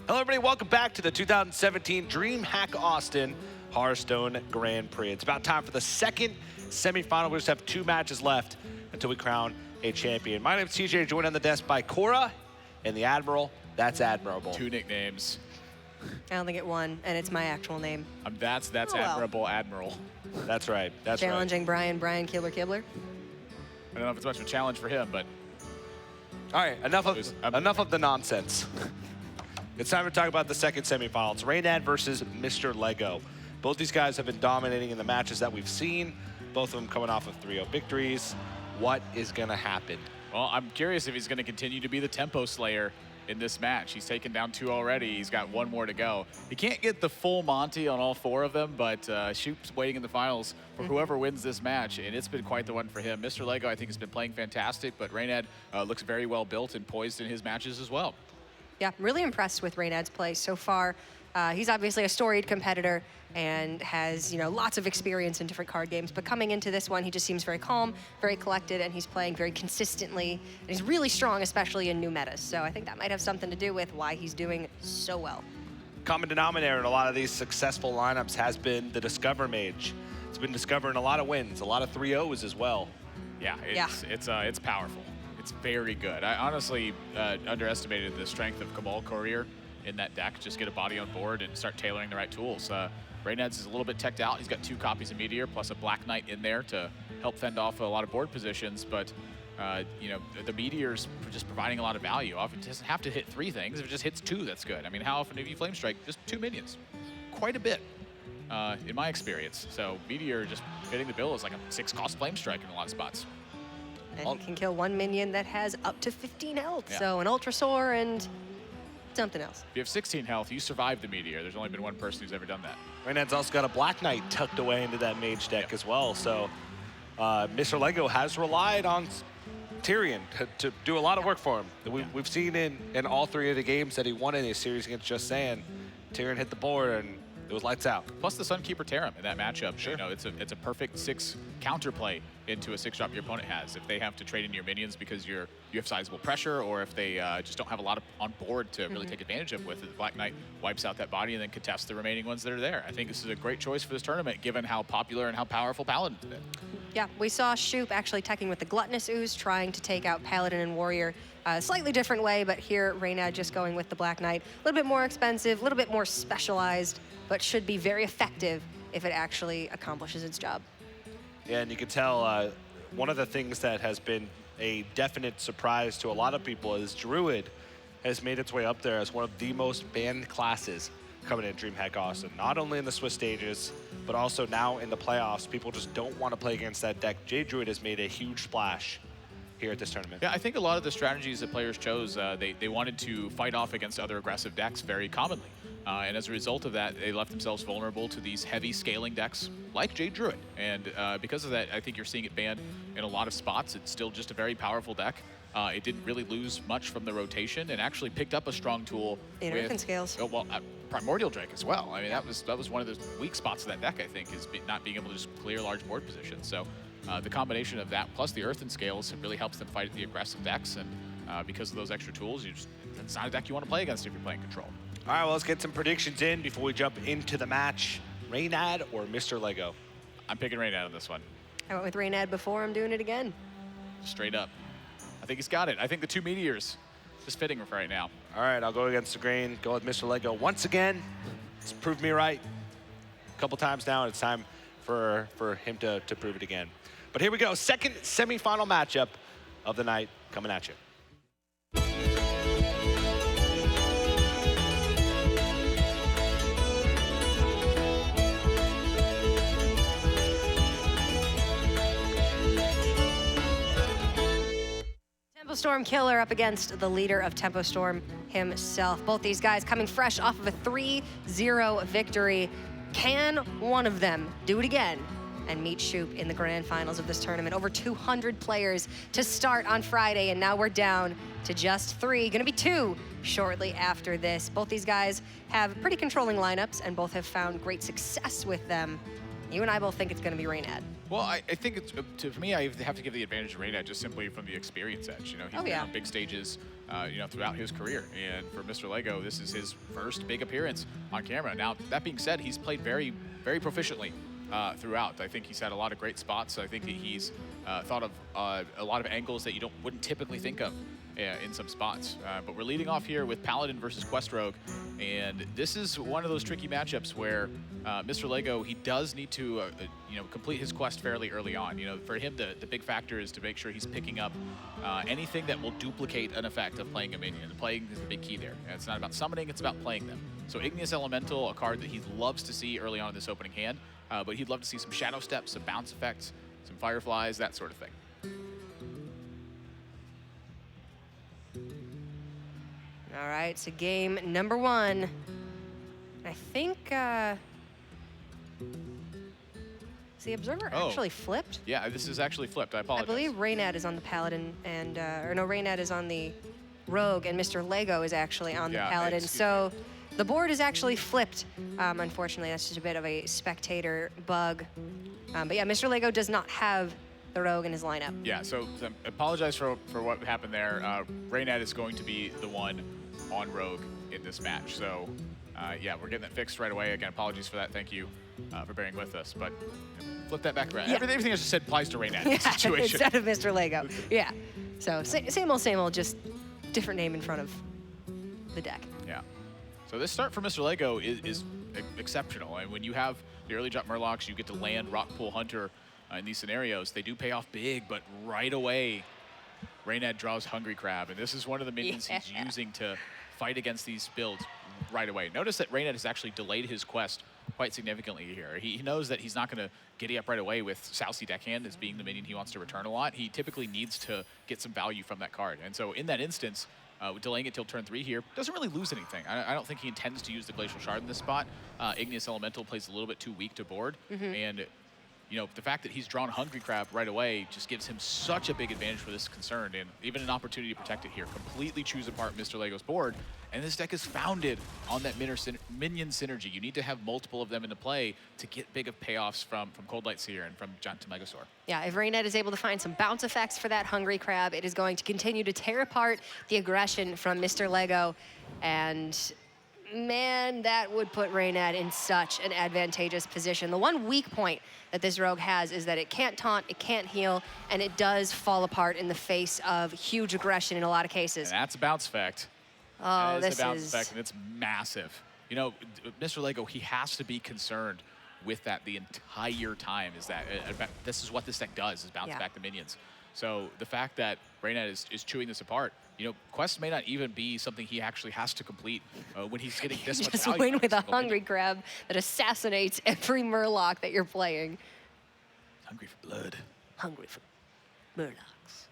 Hello, everybody. Welcome back to the 2017 DreamHack Austin Hearthstone Grand Prix. It's about time for the second semifinal. We just have 2 matches left until we crown a champion. My name is TJ, joined on the desk by Cora and the Admiral. That's Admirable. 2 nicknames. I only get one, and it's my actual name. That's Oh, well. Admirable Admiral. That's right. That's Challenging Brian Kibler. I don't know if it's much of a challenge for him, but All right, enough of the nonsense. It's time to talk about the second semifinal. It's Reynad versus Mrlego. Both these guys have been dominating in the matches that we've seen, both of them coming off of 3-0 victories. What is going to happen? well, I'm curious if he's going to continue to be the tempo slayer in this match. He's taken down 2 already. He's got 1 more to go. He can't get the full Monty on all 4 of them, but Shoop's waiting in the finals for whoever wins this match, and it's been quite the one for him. Mrlego, I think, has been playing fantastic, but Reynad looks very well built and poised in his matches as well. Yeah, really impressed with Reynad's play so far. He's obviously a storied competitor and has, lots of experience in different card games. But coming into this one, he just seems very calm, very collected, and he's playing very consistently. And he's really strong, especially in new metas. So I think that might have something to do with why he's doing so well. Common denominator in a lot of these successful lineups has been the Discover Mage. It's been discovering a lot of wins, a lot of 3-0s as well. Yeah, it's powerful. It's very good. I honestly underestimated the strength of Cabal Courier in that deck. Just get a body on board and start tailoring the right tools. Reynad's is a little bit teched out. He's got 2 copies of Meteor plus a Black Knight in there to help fend off a lot of board positions. But the Meteor's just providing a lot of value. Often it doesn't have to hit 3 things. If it just hits 2, that's good. I mean, how often have you Flame Strike? Just 2 minions. Quite a bit, in my experience. So Meteor just fitting the bill is like a 6-cost Flame Strike in a lot of spots. And he can kill 1 minion that has up to 15 health. Yeah. So an Ultra Soar and something else. If you have 16 health, you survive the Meteor. There's only been 1 person who's ever done that. Reynad's also got a Black Knight tucked away into that Mage deck as well. So Mrlego has relied on Tyrion to do a lot of work for him. We've seen in all 3 of the games that he won in his series against Just Saiyan, Tyrion hit the board and it was lights out. Plus the Sunkeeper Tarim in that matchup. Sure. It's a perfect 6 counterplay into a 6-drop your opponent has. If they have to trade in your minions because you have sizable pressure, or if they just don't have a lot on board to really take advantage of with it, the Black Knight wipes out that body and then contests the remaining ones that are there. I think this is a great choice for this tournament, given how popular and how powerful Paladin's been. Yeah, we saw Shoop actually teching with the Gluttonous Ooze, trying to take out Paladin and Warrior. Slightly different way, but here Reynad just going with the Black Knight. A little bit more expensive, a little bit more specialized, but should be very effective if it actually accomplishes its job. Yeah, and you can tell one of the things that has been a definite surprise to a lot of people is Druid has made its way up there as one of the most banned classes coming in DreamHack Austin. Not only in the Swiss stages, but also now in the playoffs. People just don't want to play against that deck. Druid has made a huge splash here at this tournament. Yeah, I think a lot of the strategies that players chose, they wanted to fight off against other aggressive decks very commonly. And as a result of that, they left themselves vulnerable to these heavy scaling decks like Druid. And because of that, I think you're seeing it banned in a lot of spots. It's still just a very powerful deck. It didn't really lose much from the rotation and actually picked up a strong tool. In Earthen Scales. Oh, well, Primordial Drake as well. I mean, that was one of the weak spots of that deck, I think, is not being able to just clear large board positions. So the combination of that plus the Earthen Scales really helps them fight the aggressive decks. And because of those extra tools, it's not a deck you want to play against if you're playing Control. All right, well, let's get some predictions in before we jump into the match. Reynad or Mrlego? I'm picking Reynad on this one. I went with Reynad before, I'm doing it again. Straight up. I think he's got it. I think the 2 Meteors just fitting for right now. All right, I'll go against the grain, go with Mrlego once again. He's proved me right a couple times now, and it's time for him to prove it again. But here we go, second semifinal matchup of the night coming at you. Tempo Storm Killer up against the leader of Tempo Storm himself. Both these guys coming fresh off of a 3-0 victory. Can one of them do it again and meet Shoop in the grand finals of this tournament? Over 200 players to start on Friday, and now we're down to just 3. Gonna be 2 shortly after this. Both these guys have pretty controlling lineups, and both have found great success with them. You and I both think it's gonna be Reynad. Well, I think it's, to me, I have to give the advantage to Reynad just simply from the experience edge. You know, he's been on big stages, you know, throughout his career. And for Mrlego, this is his first big appearance on camera. Now, that being said, he's played very, very proficiently throughout. I think he's had a lot of great spots. I think that he's thought of a lot of angles that you wouldn't typically think of in some spots. But we're leading off here with Paladin versus Quest Rogue. And this is one of those tricky matchups where Mrlego, he does need to you know, complete his quest fairly early on. You know, for him, the big factor is to make sure he's picking up anything that will duplicate an effect of playing a minion. Playing is the big key there. And it's not about summoning, it's about playing them. So Igneous Elemental, a card that he loves to see early on in this opening hand, but he'd love to see some Shadow Steps, some bounce effects, some Fireflies, that sort of thing. All right, so game number 1. I think, is the Observer actually flipped? Yeah, this is actually flipped. I apologize. I believe Reynad is on the Paladin, and, or no, Reynad is on the Rogue, and Mrlego is actually on the Paladin. So the board is actually flipped. Unfortunately, that's just a bit of a spectator bug. But yeah, Mrlego does not have the Rogue in his lineup. Yeah, so I apologize for what happened there. Reynad is going to be the one on Rogue in this match. So yeah, we're getting that fixed right away. Again, apologies for that. Thank you for bearing with us. But flip that back around. Yeah. Everything I just said applies to Reynad in this situation. Instead of Mrlego. Yeah. So same old, just different name in front of the deck. Yeah. So this start for Mrlego is exceptional. And when you have the early drop Murlocs, you get to land Rockpool Hunter in these scenarios. They do pay off big, but right away, Reynad draws Hungry Crab. And this is one of the minions he's using to fight against these builds right away. Notice that Reynad has actually delayed his quest quite significantly here. He knows that he's not going to giddy up right away with Sousy Deckhand as being the minion he wants to return a lot. He typically needs to get some value from that card. And so in that instance, delaying it till turn 3 here doesn't really lose anything. I don't think he intends to use the Glacial Shard in this spot. Igneous Elemental plays a little bit too weak to board. And you know, the fact that he's drawn Hungry Crab right away just gives him such a big advantage for this concern, and even an opportunity to protect it here. Completely chews apart Mrlego's board, and this deck is founded on that minion synergy. You need to have multiple of them into play to get big of payoffs from Cold Light Seer and from Giant to Megasaur. Yeah, if Reynad is able to find some bounce effects for that Hungry Crab, it is going to continue to tear apart the aggression from Mrlego, and man, that would put Reynad in such an advantageous position. The one weak point that this Rogue has is that it can't taunt, it can't heal, and it does fall apart in the face of huge aggression in a lot of cases. And that's a bounce effect. Oh, this is a bounce effect, and it's massive. You know, Mrlego, he has to be concerned with that the entire time. Is that this is what this deck does, is bounce back the minions. So the fact that Reynad is chewing this apart, you know, quests may not even be something he actually has to complete when he's getting this much value. Just win with a Hungry Crab that assassinates every Murloc that you're playing. Hungry for blood. Hungry for Murlocs.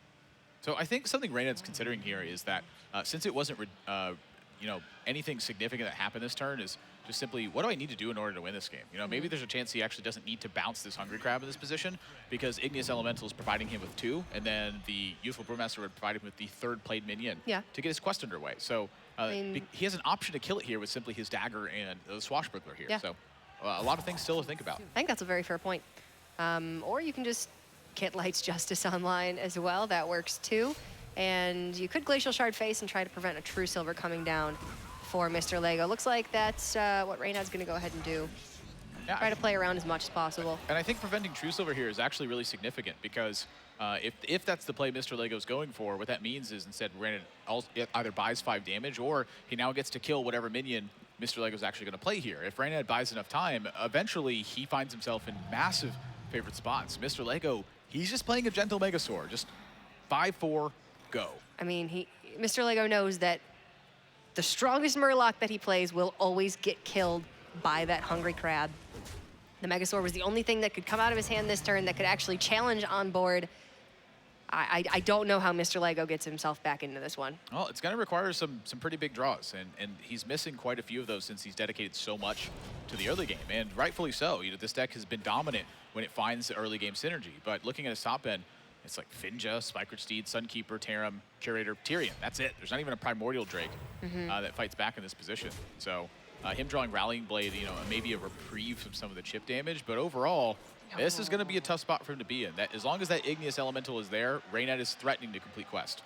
So I think something Reynad's considering here is that since it wasn't, you know, anything significant that happened this turn, is just simply, what do I need to do in order to win this game? You know, maybe there's a chance he actually doesn't need to bounce this Hungry Crab in this position because Igneous Elemental is providing him with 2, and then the Youthful Brewmaster would provide him with the 3rd played minion to get his quest underway. So he has an option to kill it here with simply his dagger and the Swashbuckler here. Yeah. So a lot of things still to think about. I think that's a very fair point. Or you can just get Light's Justice online as well. That works too. And you could Glacial Shard face and try to prevent a True Silver coming down for Mrlego. Looks like that's what Reynad's going to go ahead and do. Yeah, try to play around as much as possible. And I think preventing True Silver here is actually really significant because if that's the play Mrlego's going for, what that means is instead Reynad either buys 5 damage or he now gets to kill whatever minion Mrlego's actually going to play here. If Reynad buys enough time, eventually he finds himself in massive favorite spots. Mrlego, he's just playing a Gentle Megasaur. Just 5-4, go. I mean, Mrlego knows that the strongest Murloc that he plays will always get killed by that Hungry Crab. The Megasaur was the only thing that could come out of his hand this turn that could actually challenge on board. I don't know how Mr. Lego gets himself back into this one. Well, it's going to require some pretty big draws, and he's missing quite a few of those since he's dedicated so much to the early game, and rightfully so. You know, this deck has been dominant when it finds the early game synergy, but looking at his top end, it's like Finja, Spikered Steed, Sunkeeper, Tarim, Curator, Tyrion. That's it. There's not even a Primordial Drake that fights back in this position. So him drawing Rallying Blade, you know, maybe a reprieve from some of the chip damage, but overall, this is going to be a tough spot for him to be in. That as long as that Igneous Elemental is there, Reynad is threatening to complete quest.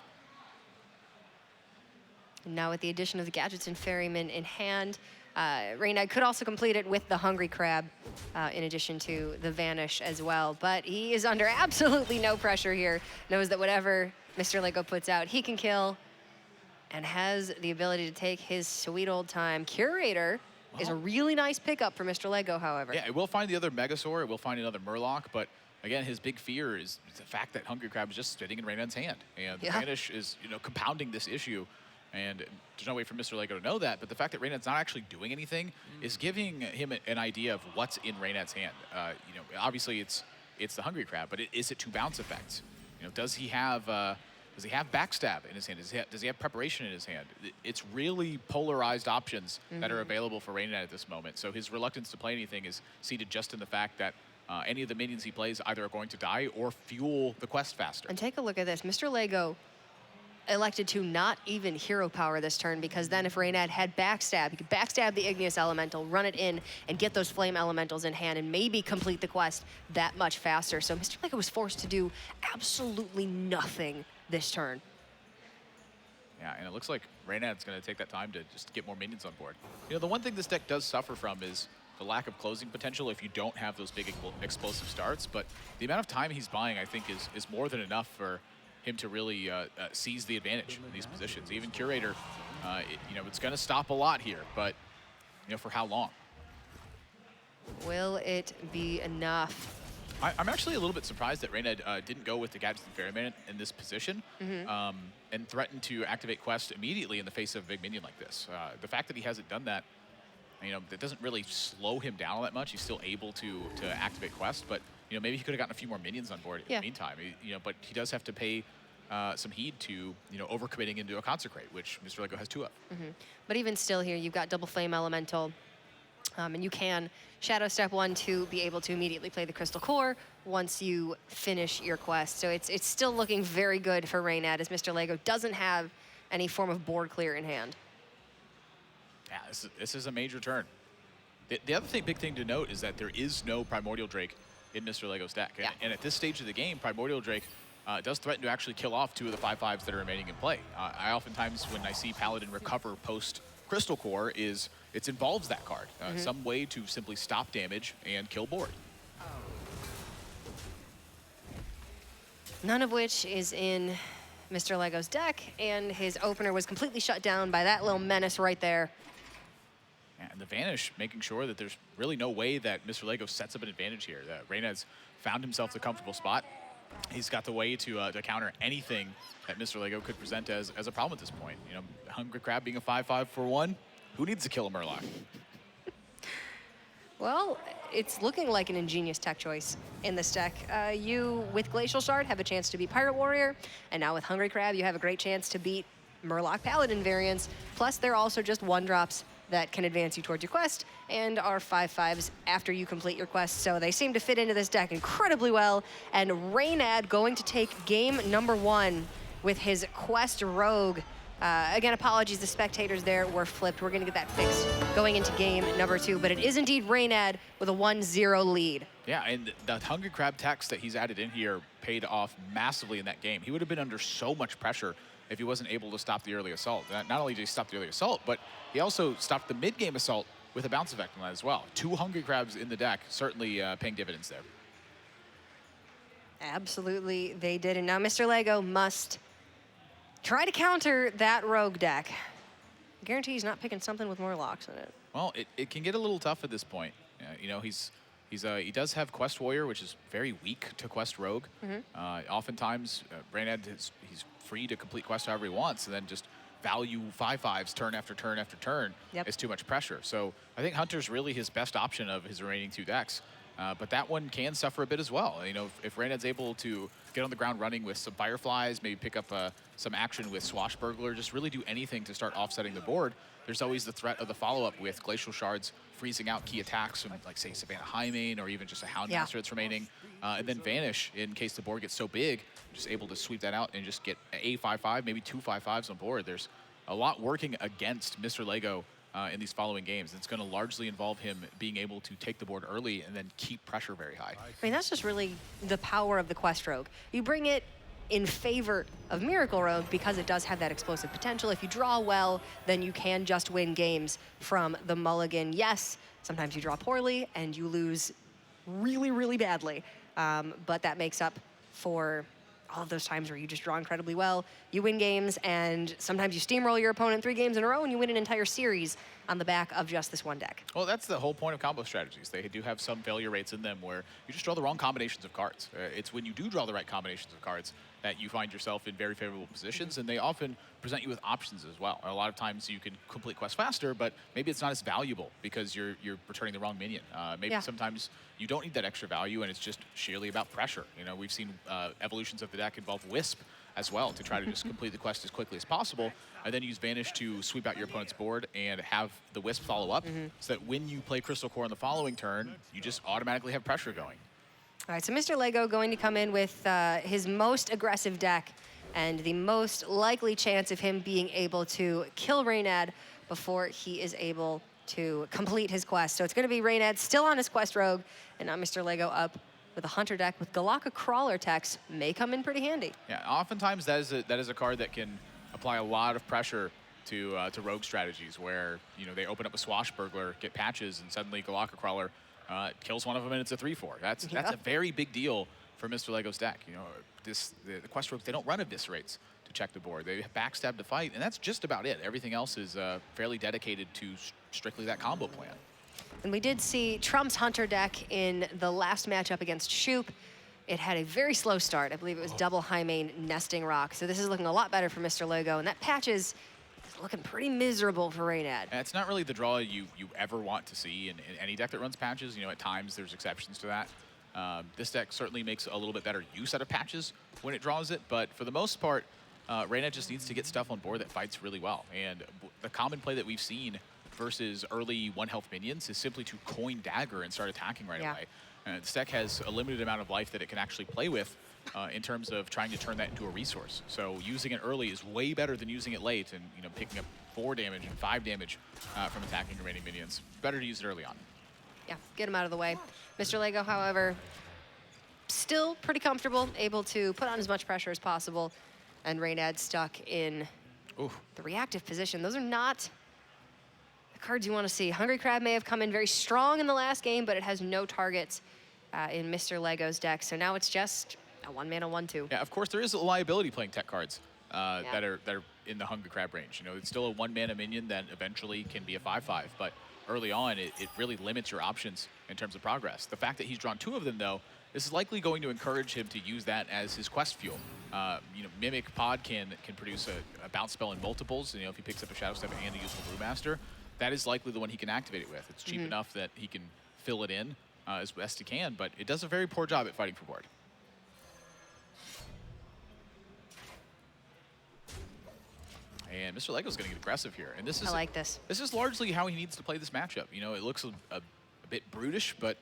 Now with the addition of the Gadgets and Ferryman in hand, Reynad could also complete it with the Hungry Crab, in addition to the Vanish as well. But he is under absolutely no pressure here. Knows that whatever Mr. Lego puts out, he can kill, and has the ability to take his sweet old time. Curator is a really nice pickup for Mr. Lego, however. Yeah, it will find the other Megasaur, it will find another Murloc, but again, his big fear is the fact that Hungry Crab is just sitting in Reynad's hand. And the Vanish is, you know, compounding this issue. And there's no way for Mr. Lego to know that, but the fact that Reynad's not actually doing anything is giving him an idea of what's in Reynad's hand. You know, obviously it's the Hungry Crab, but is it two bounce effects? You know, does he have backstab in his hand? Does he have preparation in his hand? It's really polarized options that are available for Reynad at this moment. So his reluctance to play anything is seated just in the fact that any of the minions he plays either are going to die or fuel the quest faster. And take a look at this. Mr. Lego elected to not even hero power this turn, because then if Reynad had backstab, he could backstab the Igneous Elemental, run it in, and get those Flame Elementals in hand, and maybe complete the quest that much faster. So Mr. Lego was forced to do absolutely nothing this turn. Yeah, and it looks like Reynad's going to take that time to just get more minions on board. You know, the one thing this deck does suffer from is the lack of closing potential if you don't have those big explosive starts, but the amount of time he's buying, I think, is more than enough for him to really seize the advantage in these positions. Even Curator, you know, it's going to stop a lot here, but, you know, for how long? Will it be enough? I'm actually a little bit surprised that Reynad didn't go with the Gadgets and Ferryman in this position and threatened to activate Quest immediately in the face of a big minion like this. The fact that he hasn't done that, you know, that doesn't really slow him down all that much. He's still able to activate Quest, but you know, maybe he could have gotten a few more minions on board in the meantime. You know, but he does have to pay some heed to, you know, overcommitting into a Consecrate, which Mr. Lego has two of. But even still here, you've got double Flame Elemental, and you can Shadow Step 1 to be able to immediately play the Crystal Core once you finish your quest. So it's still looking very good for Reynad, as Mr. Lego doesn't have any form of board clear in hand. Yeah, this is a major turn. The other big thing to note is that there is no Primordial Drake in Mr. Lego's deck. And at this stage of the game, Primordial Drake does threaten to actually kill off two of the 5/5s that are remaining in play. I oftentimes, when I see Paladin recover post Crystal Core, it involves that card. Some way to simply stop damage and kill board. None of which is in Mr. Lego's deck, and his opener was completely shut down by that little menace right there. And the Vanish, making sure that there's really no way that Mr. Lego sets up an advantage here. Reynad's found himself the comfortable spot. He's got the way to counter anything that Mr. Lego could present as a problem at this point. You know, Hungry Crab being a 5/5 for 1, who needs to kill a Murloc? Well, it's looking like an ingenious tech choice in this deck. You, with Glacial Shard, have a chance to beat Pirate Warrior, and now with Hungry Crab, you have a great chance to beat Murloc Paladin variants. Plus, they're also just 1-drops that can advance you towards your quest and are 5/5s after you complete your quest. So they seem to fit into this deck incredibly well. And Reynad going to take game number 1 with his quest rogue. Again, apologies, the spectators there were flipped. We're gonna get that fixed going into game number 2, but it is indeed Reynad with a 1-0 lead. Yeah, and the Hungry Crab text that he's added in here paid off massively in that game. He would have been under so much pressure if he wasn't able to stop the early assault. Not only did he stop the early assault, but he also stopped the mid-game assault with a bounce effect on that as well. 2 Hungry Crabs in the deck, certainly paying dividends there. Absolutely, they did. And now Mr. Lego must try to counter that rogue deck. I guarantee he's not picking something with more locks in it. Well, it can get a little tough at this point. You know, he does have Quest Warrior, which is very weak to Quest Rogue. Oftentimes, Reynad he's free to complete quest however he wants, and then just value 5/5s turn after turn after turn is too much pressure. So I think Hunter's really his best option of his remaining 2 decks. but that one can suffer a bit as well. You know, if Reynad's able to get on the ground running with some Fireflies, maybe pick up some action with Swashbuckler, just really do anything to start offsetting the board, there's always the threat of the follow-up with Glacial Shards freezing out key attacks from, like, say, Savannah Highmane or even just a Houndmaster that's remaining, and then Vanish in case the board gets so big, just able to sweep that out and just get a 5/5, maybe 2 5/5s on board. There's a lot working against Mrlego in these following games. It's going to largely involve him being able to take the board early and then keep pressure very high. I mean, that's just really the power of the Quest Rogue. You bring it in favor of Miracle Rogue because it does have that explosive potential. If you draw well, then you can just win games from the mulligan. Yes, sometimes you draw poorly and you lose really, really badly, but that makes up for all of those times where you just draw incredibly well, you win games, and sometimes you steamroll your opponent 3 games in a row and you win an entire series on the back of just this one deck. Well, that's the whole point of combo strategies. They do have some failure rates in them where you just draw the wrong combinations of cards. It's when you do draw the right combinations of cards that you find yourself in very favorable positions, and they often present you with options as well. A lot of times you can complete quests faster, but maybe it's not as valuable because you're returning the wrong minion. Maybe sometimes you don't need that extra value, and it's just sheerly about pressure. You know, we've seen evolutions of the deck involve Wisp as well to try to just complete the quest as quickly as possible, and then use Vanish to sweep out your opponent's board and have the Wisp follow up, so that when you play Crystal Core on the following turn, you just automatically have pressure going. All right, so Mrlego going to come in with his most aggressive deck and the most likely chance of him being able to kill Reynad before he is able to complete his quest. So it's going to be Reynad still on his Quest Rogue, and now Mrlego up with a Hunter deck with Galaka Crawler techs may come in pretty handy. Yeah, oftentimes that is a card that can apply a lot of pressure to rogue strategies where, you know, they open up a Swashbuckler, get patches, and suddenly Galaka Crawler kills one of them and it's a 3/4. That's a very big deal for Mrlego's deck. You know, the Quest Rogues, they don't run Eviscerates to check the board. They backstab to fight, and that's just about it. Everything else is fairly dedicated to strictly that combo plan. And we did see Trump's Hunter deck in the last matchup against Shoop. It had a very slow start. I believe it was double Highmane Nesting Rock. So this is looking a lot better for Mrlego, and that patches looking pretty miserable for Reynad. And it's not really the draw you ever want to see in any deck that runs patches. You know, at times there's exceptions to that. This deck certainly makes a little bit better use out of patches when it draws it, but for the most part, Reynad just needs to get stuff on board that fights really well. And the common play that we've seen versus early 1-health minions is simply to coin Dagger and start attacking right away. This deck has a limited amount of life that it can actually play with in terms of trying to turn that into a resource. So using it early is way better than using it late and, you know, picking up 4 damage and 5 damage from attacking remaining minions. Better to use it early on. Yeah, get him out of the way. Mrlego, however, still pretty comfortable, able to put on as much pressure as possible, and Reynad stuck in the reactive position. Those are not the cards you want to see. Hungry Crab may have come in very strong in the last game, but it has no targets in Mrlego's deck. So now it's just a 1-mana 1/2. Yeah, of course there is a liability playing tech cards that are in the Hungry Crab range. You know, it's still a 1-mana minion that eventually can be a 5/5, but early on it really limits your options in terms of progress. The fact that he's drawn 2 of them, though, this is likely going to encourage him to use that as his quest fuel. You know, Mimic Pod can produce a bounce spell in multiples. You know, if he picks up a Shadow Step and a useful Brewmaster, that is likely the one he can activate it with. It's cheap enough that he can fill it in as best he can, but it does a very poor job at fighting for board. And Mrlego's going to get aggressive here, and this is I like this. This is largely how he needs to play this matchup. You know, it looks a bit brutish, but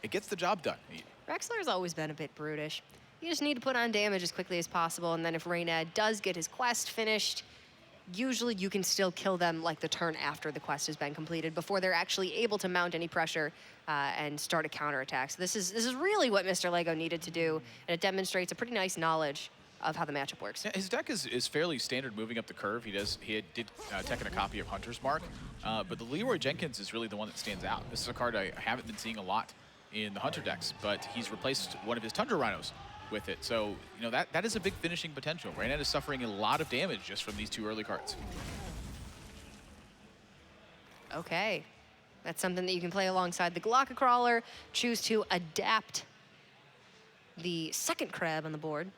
it gets the job done. Rexler's always been a bit brutish. You just need to put on damage as quickly as possible, and then if Reynad does get his quest finished, usually you can still kill them like the turn after the quest has been completed before they're actually able to mount any pressure and start a counterattack. So this is really what Mrlego needed to do, and it demonstrates a pretty nice knowledge of how the matchup works. Yeah, his deck is fairly standard moving up the curve. He did tech in a copy of Hunter's Mark, but the Leroy Jenkins is really the one that stands out. This is a card I haven't been seeing a lot in the Hunter decks, but he's replaced one of his Tundra Rhinos with it. So, you know, that is a big finishing potential. Reynad is suffering a lot of damage just from these 2 early cards. Okay. That's something that you can play alongside the Galaka Crawler. Choose to adapt the second crab on the board.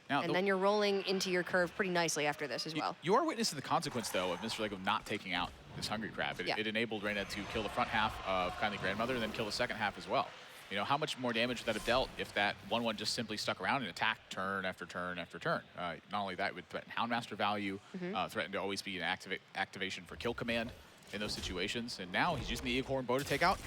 Now, and then you're rolling into your curve pretty nicely after this as well. You are witnessing the consequence, though, of Mrlego not taking out this Hungry Crab. It enabled Reynad to kill the front half of Kindly Grandmother and then kill the second half as well. You know, how much more damage would that have dealt if that 1/1 just simply stuck around and attacked turn after turn after turn? Not only that, it would threaten Houndmaster value, threaten to always be an activation for kill command in those situations. And now he's using the Acorn Bow to take out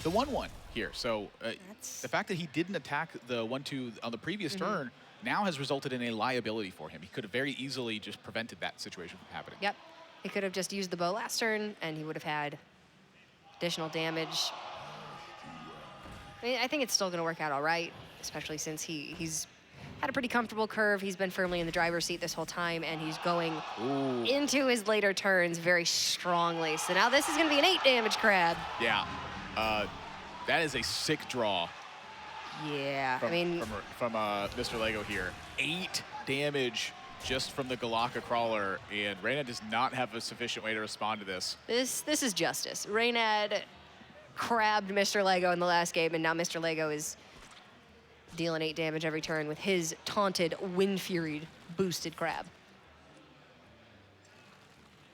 the 1/1 here. So the fact that he didn't attack the 1/2 on the previous turn now has resulted in a liability for him. He could have very easily just prevented that situation from happening. Yep. He could have just used the bow last turn, and he would have had additional damage. I mean, I think it's still going to work out all right, especially since he's had a pretty comfortable curve. He's been firmly in the driver's seat this whole time, and he's going into his later turns very strongly. So now this is going to be an 8 damage crab. Yeah. That is a sick draw. Yeah, From Mr. Lego here. 8 damage just from the Galaka Crawler, and Reynad does not have a sufficient way to respond to this. This is justice. Reynad crabbed Mr. Lego in the last game, and now Mr. Lego is dealing 8 damage every turn with his taunted, wind-furied, boosted crab.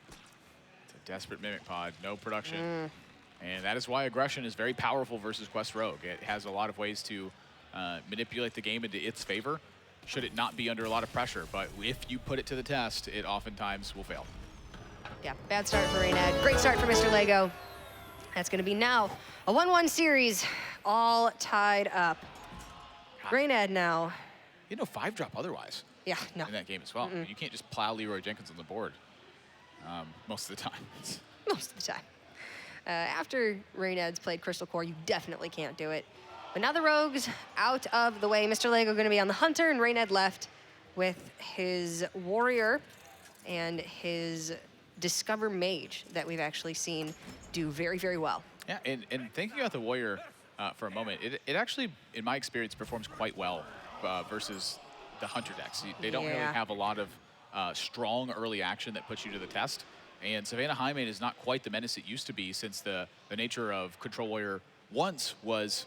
It's a desperate Mimic Pod, no production. And that is why aggression is very powerful versus Quest Rogue. It has a lot of ways to manipulate the game into its favor, should it not be under a lot of pressure. But if you put it to the test, it oftentimes will fail. Yeah, bad start for Reynad. Great start for Mr. Lego. That's going to be now a 1-1 series, all tied up. Reynad now. You know, 5-drop otherwise. Yeah, no. In that game as well. You can't just plow Leroy Jenkins on the board most of the time. Most of the time. After Reynad's played Crystal Core, you definitely can't do it. But now the Rogues out of the way. Mr. Lego going to be on the Hunter, and Reynad left with his Warrior and his Discover Mage that we've actually seen do very, very well. Yeah, and thinking about the Warrior for a moment, it actually, in my experience, performs quite well versus the Hunter decks. They don't really have a lot of strong early action that puts you to the test. And Savannah Highmane is not quite the menace it used to be, since the nature of Control Warrior once was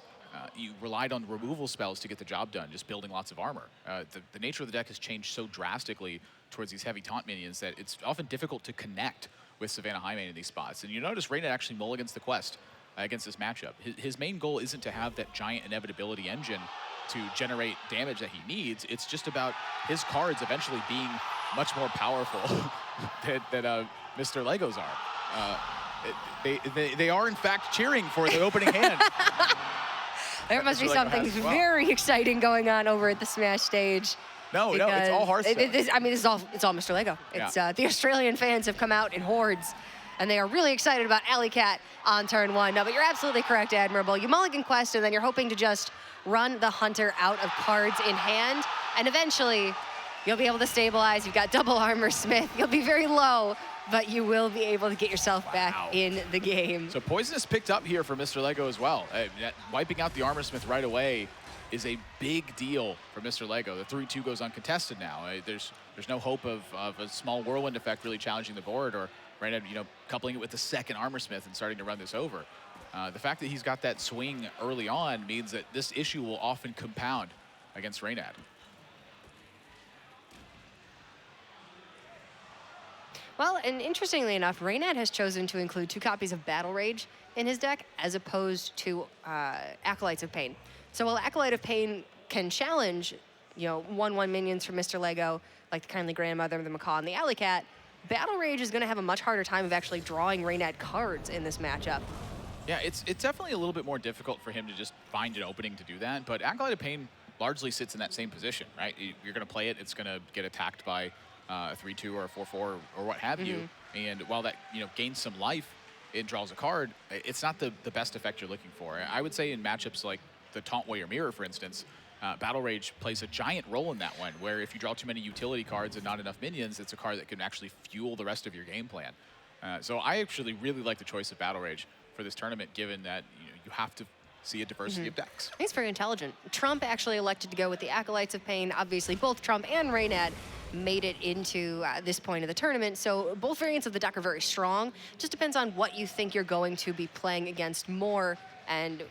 you relied on removal spells to get the job done, just building lots of armor. The nature of the deck has changed so drastically towards these heavy taunt minions that it's often difficult to connect with Savannah Highmane in these spots. And you notice Reynad actually mulligans the quest against this matchup. His main goal isn't to have that giant inevitability engine to generate damage that he needs. It's just about his cards eventually being much more powerful than Mr. Legos are. They are, in fact, cheering for the opening hand. There must be something very exciting going on over at the Smash stage. No, it's all Hearthstone. It's all Mr. Lego. It's the Australian fans have come out in hordes, and they are really excited about Alley Cat on turn 1. No, but you're absolutely correct, Admirable. You mulligan quest, and then you're hoping to just run the Hunter out of cards in hand, and eventually you'll be able to stabilize. You've got double Armor Smith. You'll be very low, but you will be able to get yourself back in the game. So Poisonous picked up here for Mr. Lego as well. Wiping out the Armor Smith right away is a big deal for Mr. Lego. The 3-2 goes uncontested now. There's no hope of a small whirlwind effect really challenging the board, or Reynad, coupling it with the second Armor Smith and starting to run this over. The fact that he's got that swing early on means that this issue will often compound against Reynad. Well, and interestingly enough, Reynad has chosen to include 2 copies of Battle Rage in his deck as opposed to Acolytes of Pain. So while Acolyte of Pain can challenge, 1/1 minions from Mr. Lego, like the Kindly Grandmother, the Macaw, and the Alley Cat, Battle Rage is going to have a much harder time of actually drawing Reynad cards in this matchup. Yeah, it's definitely a little bit more difficult for him to just find an opening to do that, but Acolyte of Pain largely sits in that same position, right? You're going to play it, it's going to get attacked by a 3-2 or a 4-4 or what have you, and while that gains some life, it draws a card, it's not the best effect you're looking for. I would say in matchups like the Taunt Warrior Mirror, for instance, Battle Rage plays a giant role in that one, where if you draw too many utility cards and not enough minions, it's a card that can actually fuel the rest of your game plan. So I actually really like the choice of Battle Rage for this tournament, given that you have to see a diversity of decks. He's very intelligent. Trump actually elected to go with the Acolytes of Pain. Obviously, both Trump and Reynad made it into this point of the tournament, so both variants of the deck are very strong. Just depends on what you think you're going to be playing against more, and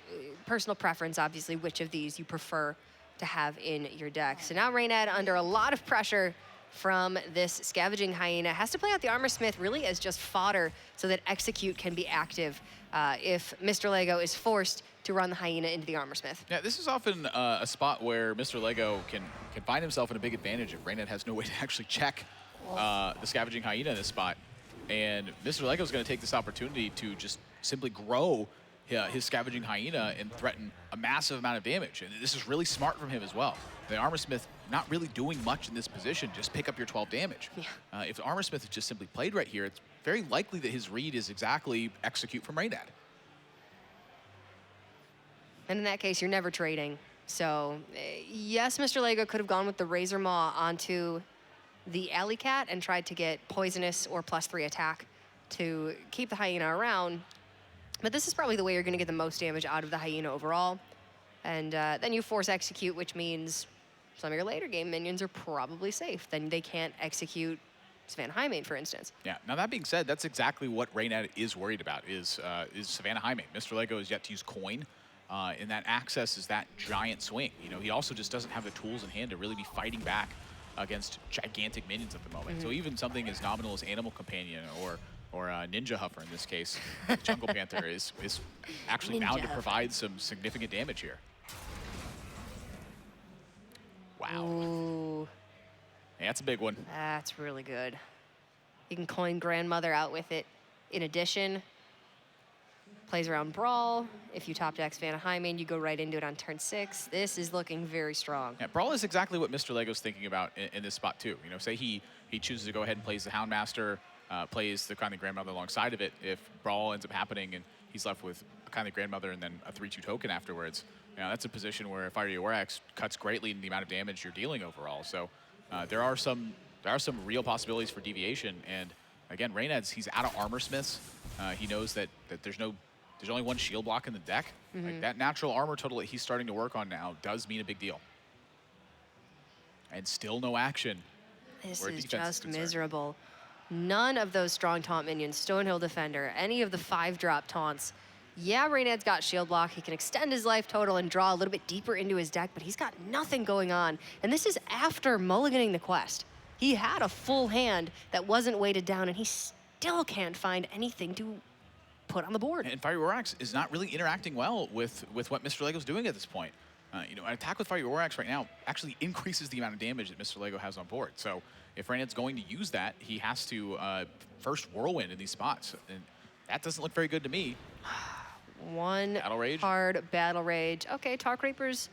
personal preference, obviously, which of these you prefer to have in your deck. So now Reynad, under a lot of pressure from this Scavenging Hyena, has to play out the Armor Smith really as just fodder so that Execute can be active if Mr. Lego is forced to run the Hyena into the Armorsmith. Yeah, this is often a spot where Mrlego can find himself in a big advantage if Reynad has no way to actually check the Scavenging Hyena in this spot. And Mrlego is going to take this opportunity to just simply grow his Scavenging Hyena and threaten a massive amount of damage. And this is really smart from him as well. The Armorsmith not really doing much in this position, just pick up your 12 damage. Yeah. If the Armorsmith is just simply played right here, it's very likely that his read is exactly execute from Reynad. And in that case, you're never trading. So, yes, Mrlego could have gone with the Razor Maw onto the Alley Cat and tried to get Poisonous or +3 attack to keep the Hyena around. But this is probably the way you're going to get the most damage out of the Hyena overall. And then you force execute, which means some of your later game minions are probably safe. Then they can't execute Savannah Highmane, for instance. Yeah, now that being said, that's exactly what Reynad is worried about, is Savannah Highmane. Mrlego is yet to use Coin. And that access is that giant swing. You know, he also just doesn't have the tools in hand to really be fighting back against gigantic minions at the moment. So even something as nominal as Animal Companion or Ninja Huffer in this case, Jungle Panther is actually bound to provide some significant damage here. Wow. Ooh, Yeah, that's a big one. that's really good. You can coin Grandmother out with it. In addition, plays around Brawl. If you top deck Savannah Highmane, you go right into it on turn 6. This is looking very strong. Yeah, Brawl is exactly what Mrlego's thinking about in this spot too. You know, say he chooses to go ahead and plays the Houndmaster, plays the Kindly Grandmother alongside of it. If Brawl ends up happening and he's left with a Kindly Grandmother and then a 3/2 token afterwards, you know, that's a position where Fiery Orax cuts greatly in the amount of damage you're dealing overall. So there are some real possibilities for deviation. And again, Reynad's, he's out of Armorsmiths. He knows that there's only one shield block in the deck. Like that natural armor total that he's starting to work on now does mean a big deal. And still no action. This where is defense just concerned. miserable. None of those strong taunt minions, Stonehill Defender, any of the 5-drop taunts. Yeah, Reynad's got shield block. He can extend his life total and draw a little bit deeper into his deck, but he's got nothing going on. And this is after mulliganing the quest. He had a full hand that wasn't weighted down, and he still can't find anything to put on the board. And Fiery Orax is not really interacting well with what Mrlego's doing at this point. You know, an attack with Fiery Orax right now actually increases the amount of damage that Mrlego has on board. So if Reynad's going to use that, he has to first Whirlwind in these spots. And that doesn't look very good to me. One Battle Rage? hard Battle Rage. Okay, Tark Reaper's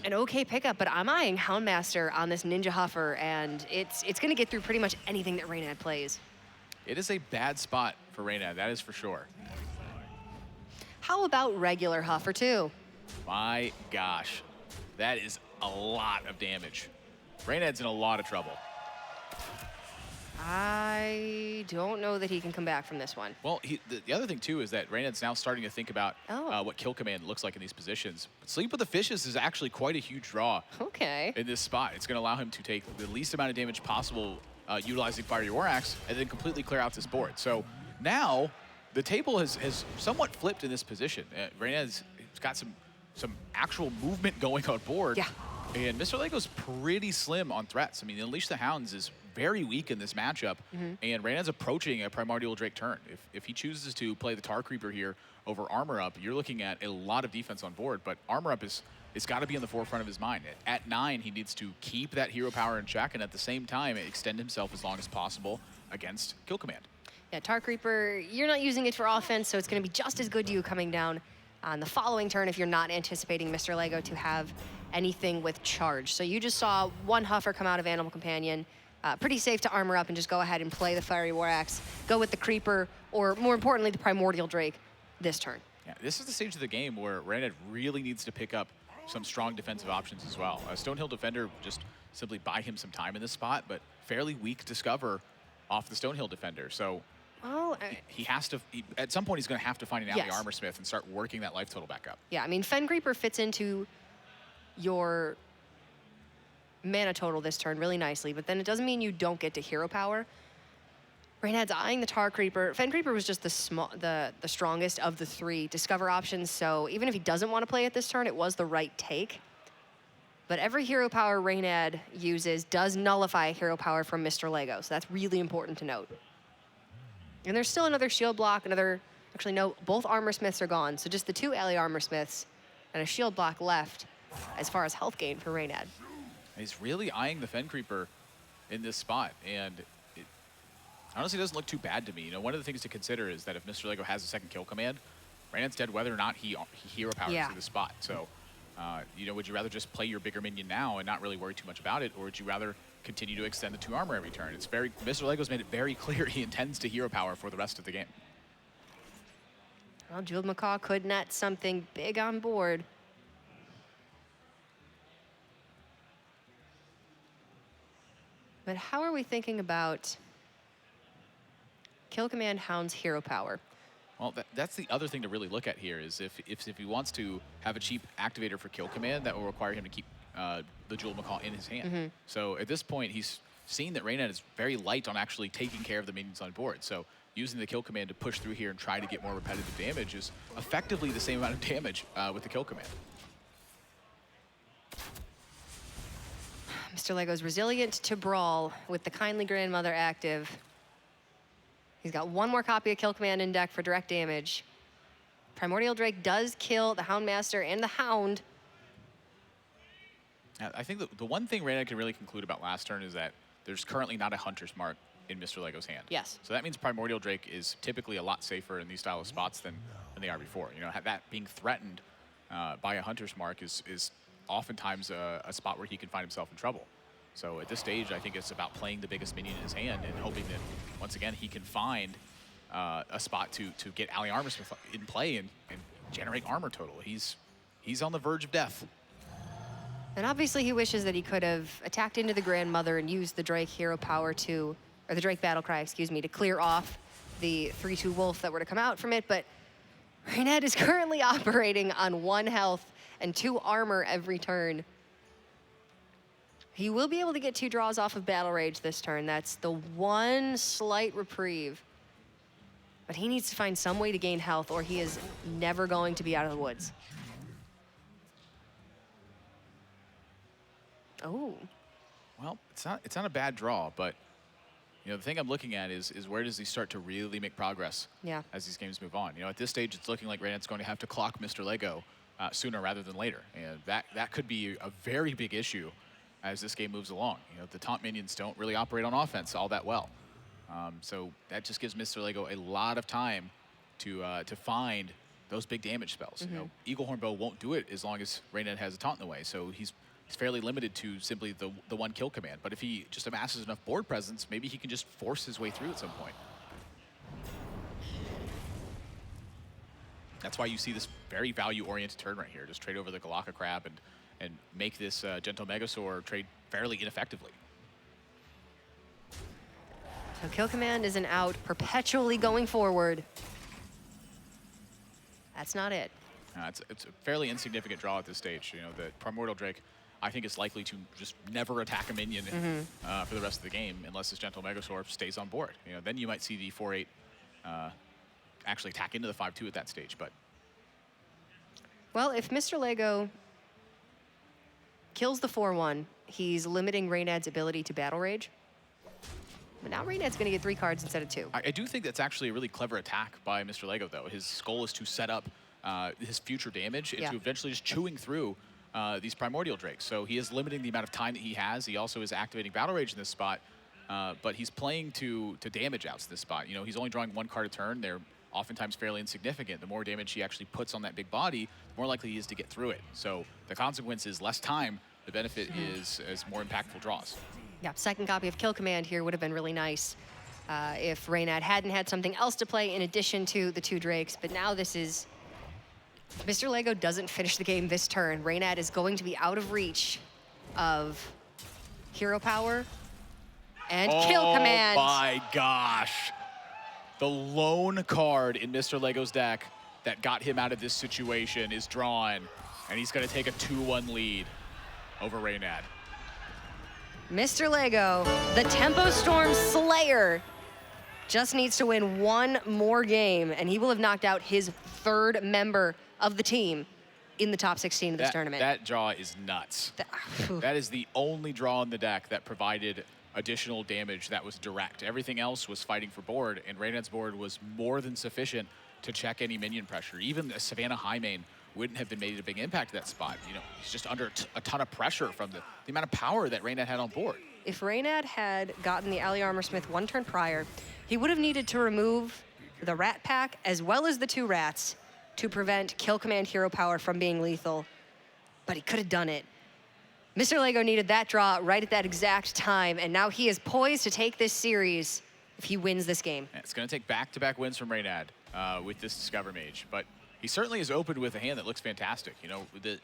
an okay pickup, but I'm eyeing Houndmaster on this Ninja Huffer, and it's going to get through pretty much anything that Reynad plays. It is a bad spot for Reynad, that is for sure. How about regular Huffer, too? My gosh, that is a lot of damage. Reynad's in a lot of trouble. I don't know that he can come back from this one. Well, the other thing, too, is that Reynad's now starting to think about Oh. what kill command looks like in these positions. Sleep with the Fishes is actually quite a huge draw Okay. in this spot. It's going to allow him to take the least amount of damage possible utilizing Fiery Orax and then completely clear out this board. So now the table has somewhat flipped in this position. Reynad's got some actual movement going on board. Yeah. And Mrlego's pretty slim on threats. I mean, Unleash the Hounds is very weak in this matchup, and Reynad's approaching a Primordial Drake turn. If he chooses to play the Tar Creeper here over Armor Up, you're looking at a lot of defense on board, but Armor Up it's got to be in the forefront of his mind. At 9, he needs to keep that hero power in check, and at the same time, extend himself as long as possible against Kill Command. Yeah, Tar Creeper, you're not using it for offense, so it's going to be just as good to you coming down on the following turn if you're not anticipating Mrlego to have anything with charge. So you just saw one Huffer come out of Animal Companion. Pretty safe to armor up and just go ahead and play the Fiery Warax, go with the Creeper, or more importantly, the Primordial Drake this turn. Yeah, this is the stage of the game where Reynad really needs to pick up some strong defensive options as well. Stonehill Defender just simply buy him some time in this spot, but fairly weak Discover off the Stonehill Defender. So Well, he has to, at some point, he's going to have to find an Alley Yes. Armorsmith and start working that life total back up. yeah, I mean, Fen Creeper fits into your mana total this turn really nicely, but then it doesn't mean you don't get to hero power. Reynad's eyeing the Tar Creeper. Fen Creeper was just the strongest of the 3 Discover options, so even if he doesn't want to play it this turn, it was the right take. But every hero power Reynad uses does nullify hero power from Mrlego, so that's really important to note. And there's still another shield block, another Actually, no, both armor smiths are gone. So just the 2 ally armor smiths and a shield block left as far as health gain for Reynad. He's really eyeing the Fen Creeper in this spot, and it honestly doesn't look too bad to me. You know, one of the things to consider is that if Mrlego has a second kill command, Reynad's dead whether or not he hero powers through the spot. So, you know, would you rather just play your bigger minion now and not really worry too much about it, or would you rather continue to extend the 2 armor every turn? It's very, Mrlego's made it very clear he intends to hero power for the rest of the game. Well, Jeweled Macaw could net something big on board. But how are we thinking about Kill Command Hound's hero power? Well, that's the other thing to really look at here is if he wants to have a cheap activator for Kill Command, that will require him to keep the Jeweled Macaw in his hand. So at this point, he's seen that Reynad is very light on actually taking care of the minions on board. So using the Kill Command to push through here and try to get more repetitive damage is effectively the same amount of damage with the Kill Command. Mrlego's resilient to brawl with the Kindly Grandmother active. He's got 1 more copy of Kill Command in deck for direct damage. Primordial Drake does kill the Houndmaster and the Hound. I think the one thing Reynad can really conclude about last turn is that there's currently not a Hunter's Mark in Mrlego's hand. Yes. So that means Primordial Drake is typically a lot safer in these style of spots than they are before. You know, that being threatened by a Hunter's Mark is oftentimes a spot where he can find himself in trouble. So at this stage, I think it's about playing the biggest minion in his hand and hoping that, once again, he can find a spot to get ally armor smith in play and generate armor total. He's on the verge of death. And obviously he wishes that he could have attacked into the Grandmother and used the Drake hero power to, or the Drake battle cry, excuse me, to clear off the 3/2 wolf that were to come out from it. But Reynad is currently operating on 1 health and 2 armor every turn. He will be able to get 2 draws off of Battle Rage this turn. That's the 1 slight reprieve. But he needs to find some way to gain health or he is never going to be out of the woods. Oh. Well, it's not a bad draw, but you know, the thing I'm looking at is where does he start to really make progress as these games move on? You know, at this stage, it's looking like Reynad's going to have to clock Mrlego sooner rather than later. And that could be a very big issue as this game moves along. You know, the taunt minions don't really operate on offense all that well. So that just gives Mrlego a lot of time to find those big damage spells. You know, Eagle Horn Bow won't do it as long as Reynad has a taunt in the way. So he's fairly limited to simply the 1 kill command. But if he just amasses enough board presence, maybe he can just force his way through at some point. That's why you see this very value-oriented turn right here. Just trade over the Galaka Crab and make this Gentle Megasaur trade fairly ineffectively. So Kill Command isn't out, perpetually going forward. That's not it. It's a fairly insignificant draw at this stage. You know, the Primordial Drake, I think, is likely to just never attack a minion for the rest of the game unless this Gentle Megasaur stays on board. You know, then you might see the 4/8 actually attack into the 5/2 at that stage. But well, if Mrlego kills the 4/1, he's limiting Reynad's ability to Battle Rage. But now Reynad's going to get 3 cards instead of 2. I do think that's actually a really clever attack by Mrlego, though. His goal is to set up his future damage into eventually just chewing through these Primordial Drakes. So he is limiting the amount of time that he has. He also is activating Battle Rage in this spot, but he's playing to damage outs this spot. You know, he's only drawing 1 card a turn. They're oftentimes fairly insignificant. The more damage he actually puts on that big body, the more likely he is to get through it. So the consequence is less time. The benefit is more impactful draws. Yeah, second copy of Kill Command here would have been really nice if Reynad hadn't had something else to play in addition to the 2 Drakes. But now this is... If Mrlego doesn't finish the game this turn, Reynad is going to be out of reach of hero power and Kill Command. Oh my gosh. The lone card in Mrlego's deck that got him out of this situation is drawn, and he's going to take a 2-1 lead over Reynad. Mrlego, the Tempo Storm Slayer, just needs to win 1 more game, and he will have knocked out his 3rd member of the team in the top 16 of this tournament. That draw is nuts. That is the only draw in the deck that provided additional damage that was direct. Everything else was fighting for board, and Reynad's board was more than sufficient to check any minion pressure. Even a Savannah high main wouldn't have been made a big impact to that spot. You know, he's just under a ton of pressure from the amount of power that Reynad had on board. If Reynad had gotten the Ali Armorsmith one turn prior, he would have needed to remove the Rat Pack as well as the 2 rats to prevent Kill Command Hero Power from being lethal, but he could have done it. Mr. Lego needed that draw right at that exact time, and now he is poised to take this series if he wins this game. Yeah, it's going to take back-to-back wins from Reynad with this Discover Mage, but he certainly is opened with a hand that looks fantastic. You know, the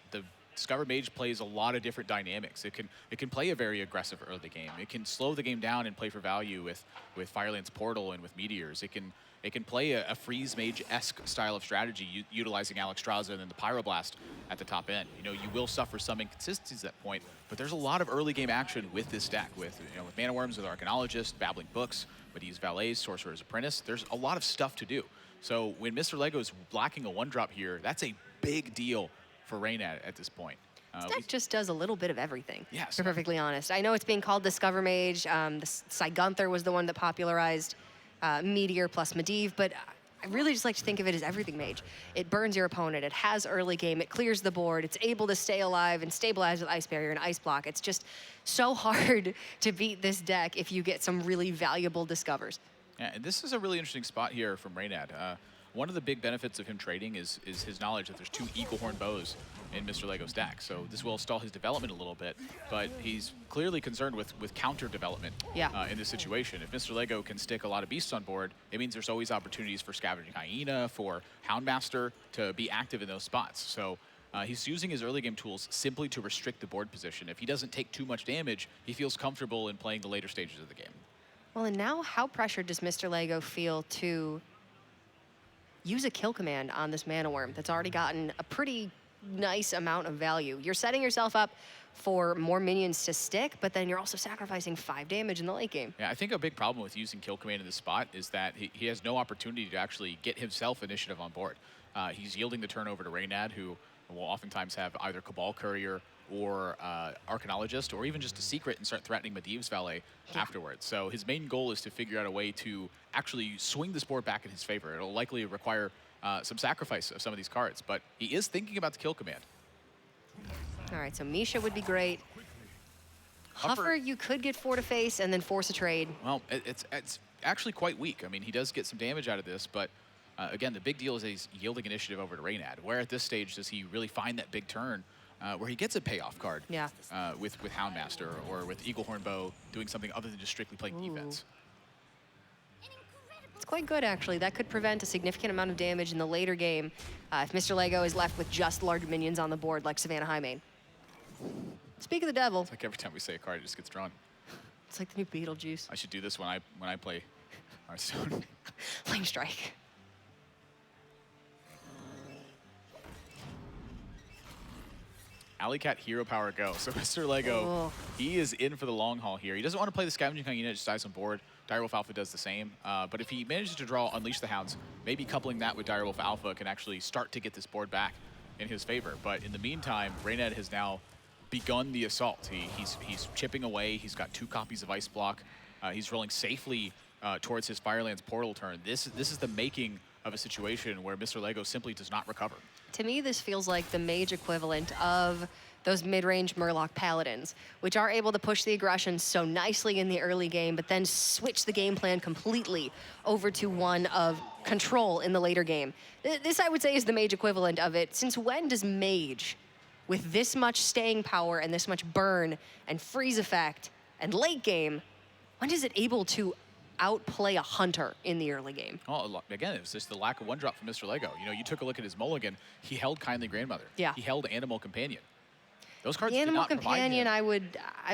Discover Mage plays a lot of different dynamics. It can play a very aggressive early game. It can slow the game down and play for value with Fireland's Portal and with Meteors. It can play a Freeze Mage-esque style of strategy utilizing Alexstrasza and then the Pyroblast at the top end. You know, you will suffer some inconsistencies at that point, but there's a lot of early game action with this deck, with Mana Worms, with Arcanologist, Babbling Books, Medivh's Valets, Sorcerer's Apprentice. There's a lot of stuff to do. So when Mr. Lego's blocking a 1-drop here, that's a big deal for Reynad at this point. This deck just does a little bit of everything, yes, to be perfectly honest. I know it's being called Discover Mage. The Gunther was the one that popularized Meteor plus Medivh, but I really just like to think of it as everything mage. It burns your opponent, it has early game, it clears the board, it's able to stay alive and stabilize with Ice Barrier and Ice Block. It's just so hard to beat this deck if you get some really valuable discovers. Yeah, and this is a really interesting spot here from Reynad. One of the big benefits of him trading is his knowledge that there's 2 Eagle Horn bows in Mr. Lego's deck. So this will stall his development a little bit, but he's clearly concerned with counter development in this situation. If Mr. Lego can stick a lot of beasts on board, it means there's always opportunities for Scavenging Hyena, for Houndmaster to be active in those spots. So he's using his early game tools simply to restrict the board position. If he doesn't take too much damage, he feels comfortable in playing the later stages of the game. Well, and now how pressured does Mr. Lego feel to use a kill command on this Mana Worm that's already gotten a pretty nice amount of value? You're setting yourself up for more minions to stick, but then you're also sacrificing 5 damage in the late game. Yeah, I think a big problem with using kill command in this spot is that he has no opportunity to actually get himself initiative on board. He's yielding the turn over to Reynad, who will oftentimes have either Cabal Courier or Arcanologist, or even just a secret and start threatening Medivh's Valet afterwards. So his main goal is to figure out a way to actually swing this board back in his favor. It'll likely require some sacrifice of some of these cards, but he is thinking about the kill command. All right, so Misha would be great. Huffer, you could get 4 to face and then force a trade. Well, it's actually quite weak. I mean, he does get some damage out of this, but again, the big deal is that he's yielding initiative over to Reynad. Where at this stage does he really find that big turn where he gets a payoff card with Houndmaster or with Eaglehorn Bow doing something other than just strictly playing defense? It's quite good, actually. That could prevent a significant amount of damage in the later game if Mr. Lego is left with just large minions on the board like Savannah High Main. Speak of the devil. It's like every time we say a card, it just gets drawn. It's like the new Beetlejuice. I should do this when I play Hearthstone. Flame Strike. Alley Cat Hero Power Go. So Mr. Lego, he is in for the long haul here. He doesn't want to play the Scavenging Hyena, just dies on board. Direwolf Alpha does the same. But if he manages to draw Unleash the Hounds, maybe coupling that with Direwolf Alpha can actually start to get this board back in his favor. But in the meantime, Reynad has now begun the assault. He's chipping away. He's got 2 copies of Ice Block. He's rolling safely towards his Firelands Portal turn. This is the making of a situation where Mr. Lego simply does not recover. To me, this feels like the mage equivalent of those mid-range Murloc Paladins, which are able to push the aggression so nicely in the early game, but then switch the game plan completely over to one of control in the later game. This, I would say, is the mage equivalent of it. Since when does mage, with this much staying power and this much burn and freeze effect and late game, when is it able to outplay a hunter in the early game? Oh, again, it was just the lack of 1-drop from Mr. Lego. You know, you took a look at his mulligan. He held Kindly Grandmother. Yeah. He held Animal Companion. Those cards The did Animal not Companion, I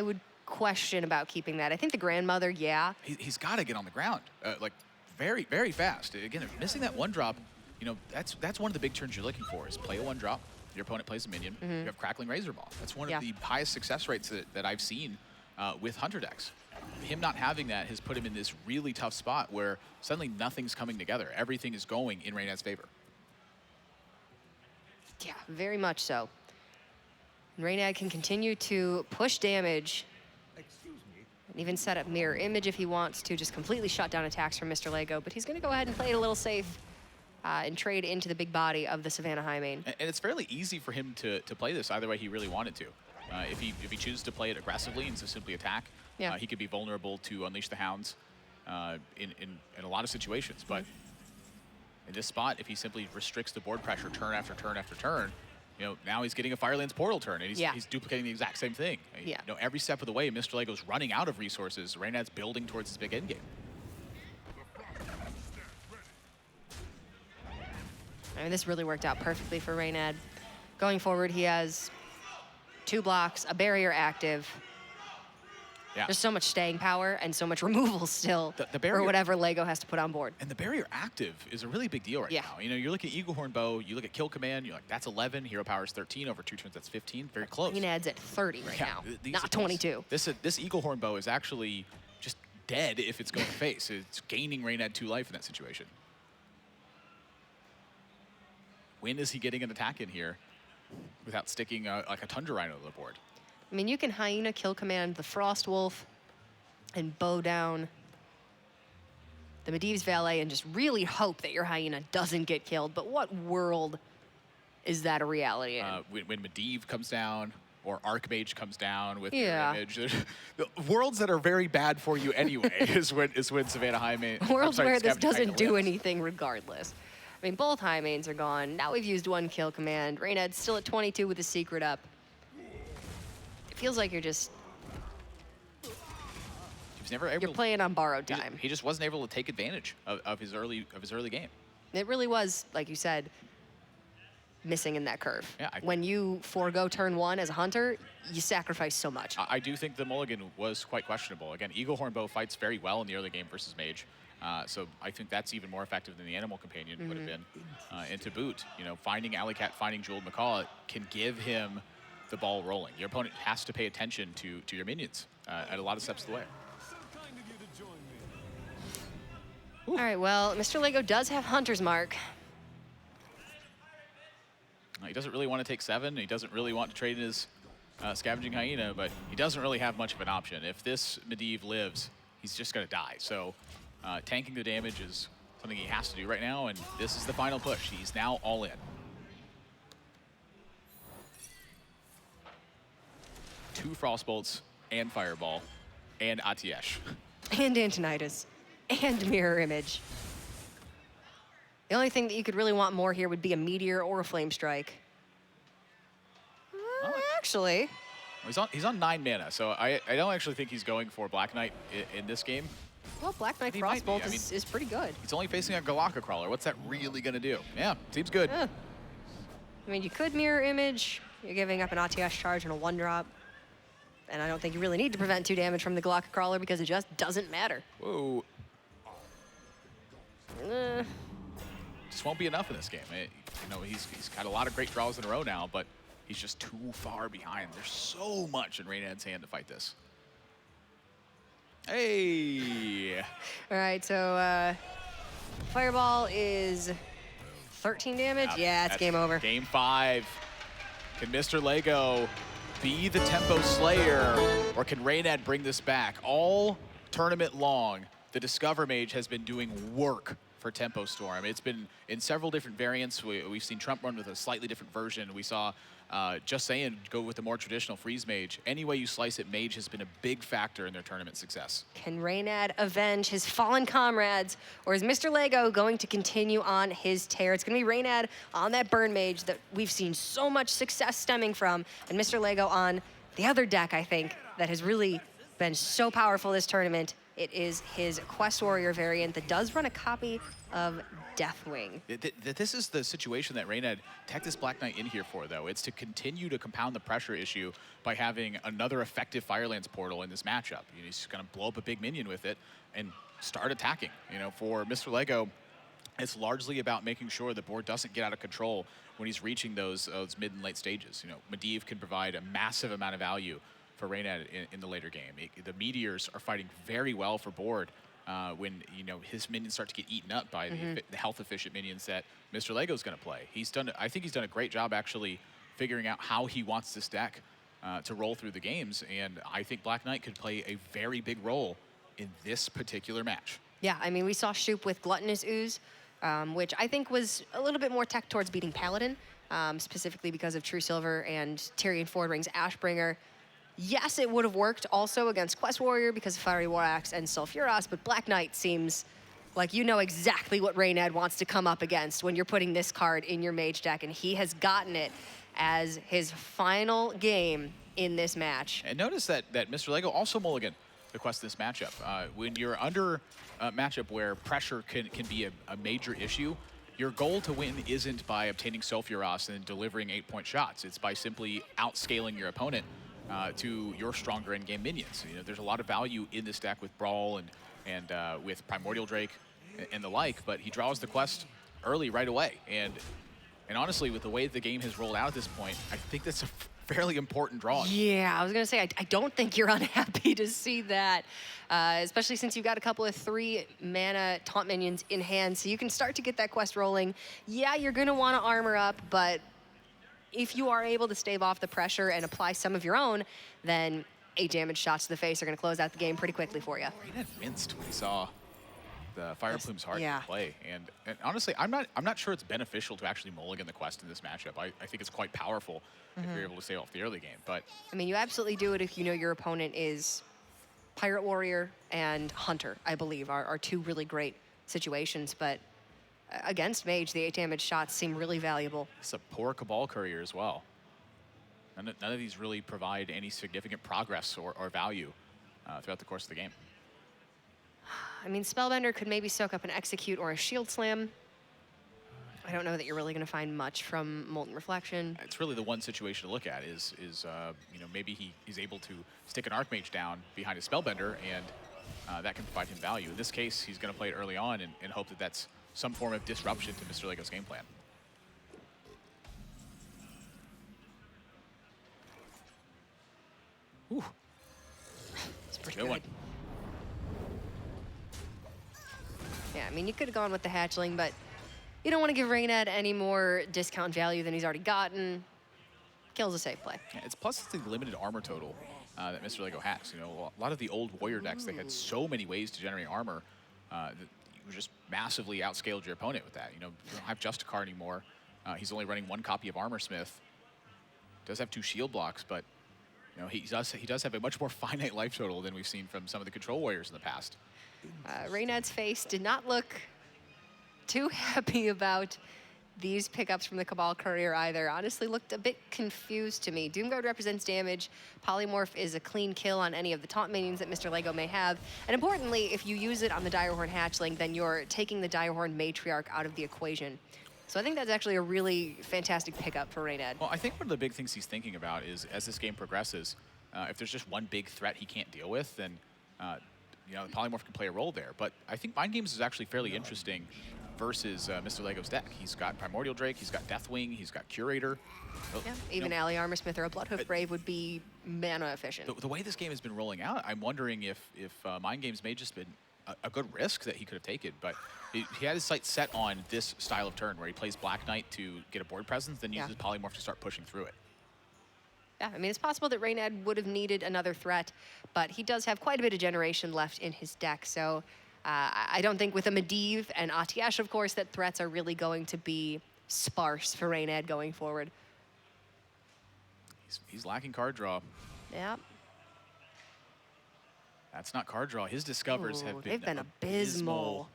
would question about keeping that. I think the Grandmother, yeah. He's got to get on the ground, like very, very fast. Again, missing that 1-drop, you know, that's one of the big turns you're looking for is play a 1-drop. Your opponent plays a minion. You have Crackling Razor Ball. That's one of the highest success rates that I've seen with Hunter decks. Him not having that has put him in this really tough spot where suddenly nothing's coming together. Everything is going in Reynad's favor. Yeah, very much so. Reynad can continue to push damage And even set up mirror image if he wants to, just completely shut down attacks from Mr. Lego. But he's going to go ahead and play it a little safe and trade into the big body of the Savannah High main. And it's fairly easy for him to play this either way he really wanted to. If he chooses to play it aggressively and to simply attack, he could be vulnerable to Unleash the Hounds in a lot of situations. But in this spot, if he simply restricts the board pressure turn after turn after turn, now he's getting a Firelands portal turn, and he's duplicating the exact same thing. Every step of the way, Mr. Lego's running out of resources. Reynad's building towards his big endgame. I mean, this really worked out perfectly for Reynad. Going forward, he has 2 blocks, a barrier active. Yeah. There's so much staying power and so much removal still the barrier, for whatever Lego has to put on board. And the barrier active is a really big deal right now. You're looking at Eagle Horn Bow, you look at Kill Command, you're like, that's 11, Hero Power is 13, over 2 turns that's 15, very close. Reynad's at 30 right now, not 22. This Eagle Horn Bow is actually just dead if it's going to face. It's gaining Reynad 2 life in that situation. When is he getting an attack in here without sticking like a Tundra Rhino to the board? I mean, you can Hyena Kill Command the Frost Wolf and bow down the Medivh's Valet and just really hope that your Hyena doesn't get killed. But what world is that a reality in? When Medivh comes down or Archmage comes down with your image. The worlds that are very bad for you anyway is when Savannah High main. Worlds where this doesn't do anything regardless. I mean, both high mains are gone. Now we've used 1 kill command. Reynad's still at 22 with a secret up. It feels like you're just... You're playing on borrowed time. He just wasn't able to take advantage of his early game. It really was, like you said, missing in that curve. Yeah, when you forego turn 1 as a hunter, you sacrifice so much. I do think the mulligan was quite questionable. Again, Eagle Horn Bow fights very well in the early game versus Mage. So I think that's even more effective than the Animal Companion would have been. And to boot, finding Alley Cat, finding Jeweled Macaw can give him the ball rolling. Your opponent has to pay attention to your minions at a lot of steps of the way. All right, well, Mr. Lego does have Hunter's Mark. He doesn't really want to take 7. He doesn't really want to trade in his Scavenging Hyena, but he doesn't really have much of an option. If this Medivh lives, he's just going to die. So tanking the damage is something he has to do right now, and this is the final push. He's now all in. Two Frostbolts and Fireball and Atiesh. And Antonidas. And Mirror Image. The only thing that you could really want more here would be a Meteor or a Flame Strike. Actually. He's on 9 mana, so I don't actually think he's going for Black Knight in this game. Well, Black Knight Frostbolt is pretty good. He's only facing a Galaka Crawler. What's that really going to do? Yeah, seems good. I mean, you could Mirror Image. You're giving up an Atiesh charge and a 1-drop. And I don't think you really need to prevent 2 damage from the Galaka Crawler because it just doesn't matter. Whoa. Just won't be enough in this game. He's got a lot of great draws in a row now, but he's just too far behind. There's so much in Reynad's hand to fight this. Hey! All right, so Fireball is 13 damage. Yeah, it's game over. Game 5. Can Mr. Lego be the Tempo Slayer, or can Reynad bring this back? All tournament long, the Discover Mage has been doing work for Tempo Storm. It's been in several different variants. We've seen Trump run with a slightly different version. We saw Just Saying go with the more traditional Freeze Mage. Any way you slice it, Mage has been a big factor in their tournament success. Can Reynad avenge his fallen comrades, or is Mr. Lego going to continue on his tear? It's going to be Reynad on that Burn Mage that we've seen so much success stemming from, and Mr. Lego on the other deck, I think, that has really been so powerful this tournament. It is his Quest Warrior variant that does run a copy of Deathwing. This is the situation that Reynad tech this Black Knight in here for, though. It's to continue to compound the pressure issue by having another effective Firelands portal in this matchup. He's going to blow up a big minion with it and start attacking. For Mr. Lego, it's largely about making sure the board doesn't get out of control when he's reaching those mid and late stages. Medivh can provide a massive amount of value for Reynad in the later game. The Meteors are fighting very well for board when his minions start to get eaten up by the health efficient minions that Mr. Lego's going to play. I think he's done a great job actually figuring out how he wants this deck to roll through the games, and I think Black Knight could play a very big role in this particular match. Yeah, I mean, we saw Shoop with Gluttonous Ooze, which I think was a little bit more tech towards beating Paladin, specifically because of True Silver and Tyrion Fordring's Ashbringer. Yes, it would have worked also against Quest Warrior because of Fiery War Axe and Sulfuros, but Black Knight seems like you know exactly what Reynad wants to come up against when you're putting this card in your mage deck, and he has gotten it as his final game in this match. And notice that Mrlego also mulliganed the Quest this matchup. When you're under a matchup where pressure can be a major issue, your goal to win isn't by obtaining Sulfuros and delivering 8-point shots. It's by simply outscaling your opponent to your stronger in-game minions. You know, there's a lot of value in this deck with Brawl and with Primordial Drake and the like, but he draws the Quest early right away. And honestly, with the way the game has rolled out at this point, I think that's a fairly important draw. Yeah, I was gonna say, I don't think you're unhappy to see that, especially since you've got a couple of 3-mana taunt minions in hand, so you can start to get that quest rolling. Yeah, you're gonna wanna armor up, but if you are able to stave off the pressure and apply some of your own, then 8 damage shots to the face are gonna close out the game pretty quickly for you. Reynad winced when he saw the Fire Plume's Heart yeah. play, and honestly, I'm not sure it's beneficial to actually mulligan the Quest in this matchup. I think it's quite powerful if you're able to stay off the early game. But I mean, you absolutely do it if you know your opponent is Pirate Warrior and Hunter, I believe, are 2 really great situations. But against Mage, the 8 damage shots seem really valuable. it's a poor Cabal Courier as well. None of these really provide any significant progress or value throughout the course of the game. I mean, Spellbender could maybe soak up an Execute or a Shield Slam. I don't know that you're really going to find much from Molten Reflection. It's really the one situation to look at is you know, maybe he's able to stick an Archmage down behind a Spellbender, and that can provide him value. In this case, he's going to play it early on and hope that that's some form of disruption to Mrlego's game plan. Ooh. It's pretty Good one. Yeah, I mean, you could have gone with the Hatchling, but you don't want to give Reynad any more discount value than he's already gotten. Kill's a safe play. Yeah, it's the limited armor total that Mrlego has. You know, a lot of the old Warrior decks, they had so many ways to generate armor that you just massively outscaled your opponent with that. You know, you don't have Justicar anymore. He's only running 1 copy of Armor Smith. Does have 2 shield blocks, but you know, he does have a much more finite life total than we've seen from some of the Control Warriors in the past. Reynad's face did not look too happy about these pickups from the Cabal Courier either. Honestly, looked a bit confused to me. Doomguard represents damage. Polymorph is a clean kill on any of the taunt minions that Mrlego may have. And importantly, if you use it on the Direhorn Hatchling, then you're taking the Direhorn Matriarch out of the equation. So I think that's actually a really fantastic pickup for Reynad. Well, I think one of the big things he's thinking about is, as this game progresses, if there's just one big threat he can't deal with, then you know, the Polymorph can play a role there. But I think Mind Games is actually fairly interesting versus Mrlego's deck. He's got Primordial Drake, he's got Deathwing, he's got Curator. Yeah, even Ally Armorsmith or a Bloodhoof Brave would be mana efficient. The way this game has been rolling out, I'm wondering if Mind Games may just been a good risk that he could have taken. But he had his sights set on this style of turn where he plays Black Knight to get a board presence, then uses Polymorph to start pushing through it. Yeah, I mean, it's possible that Reynad would have needed another threat, but he does have quite a bit of generation left in his deck, so I don't think with a Medivh and Atiash, of course, that threats are really going to be sparse for Reynad going forward. He's lacking card draw. Yep. That's not card draw. His discovers have been, they've been abysmal.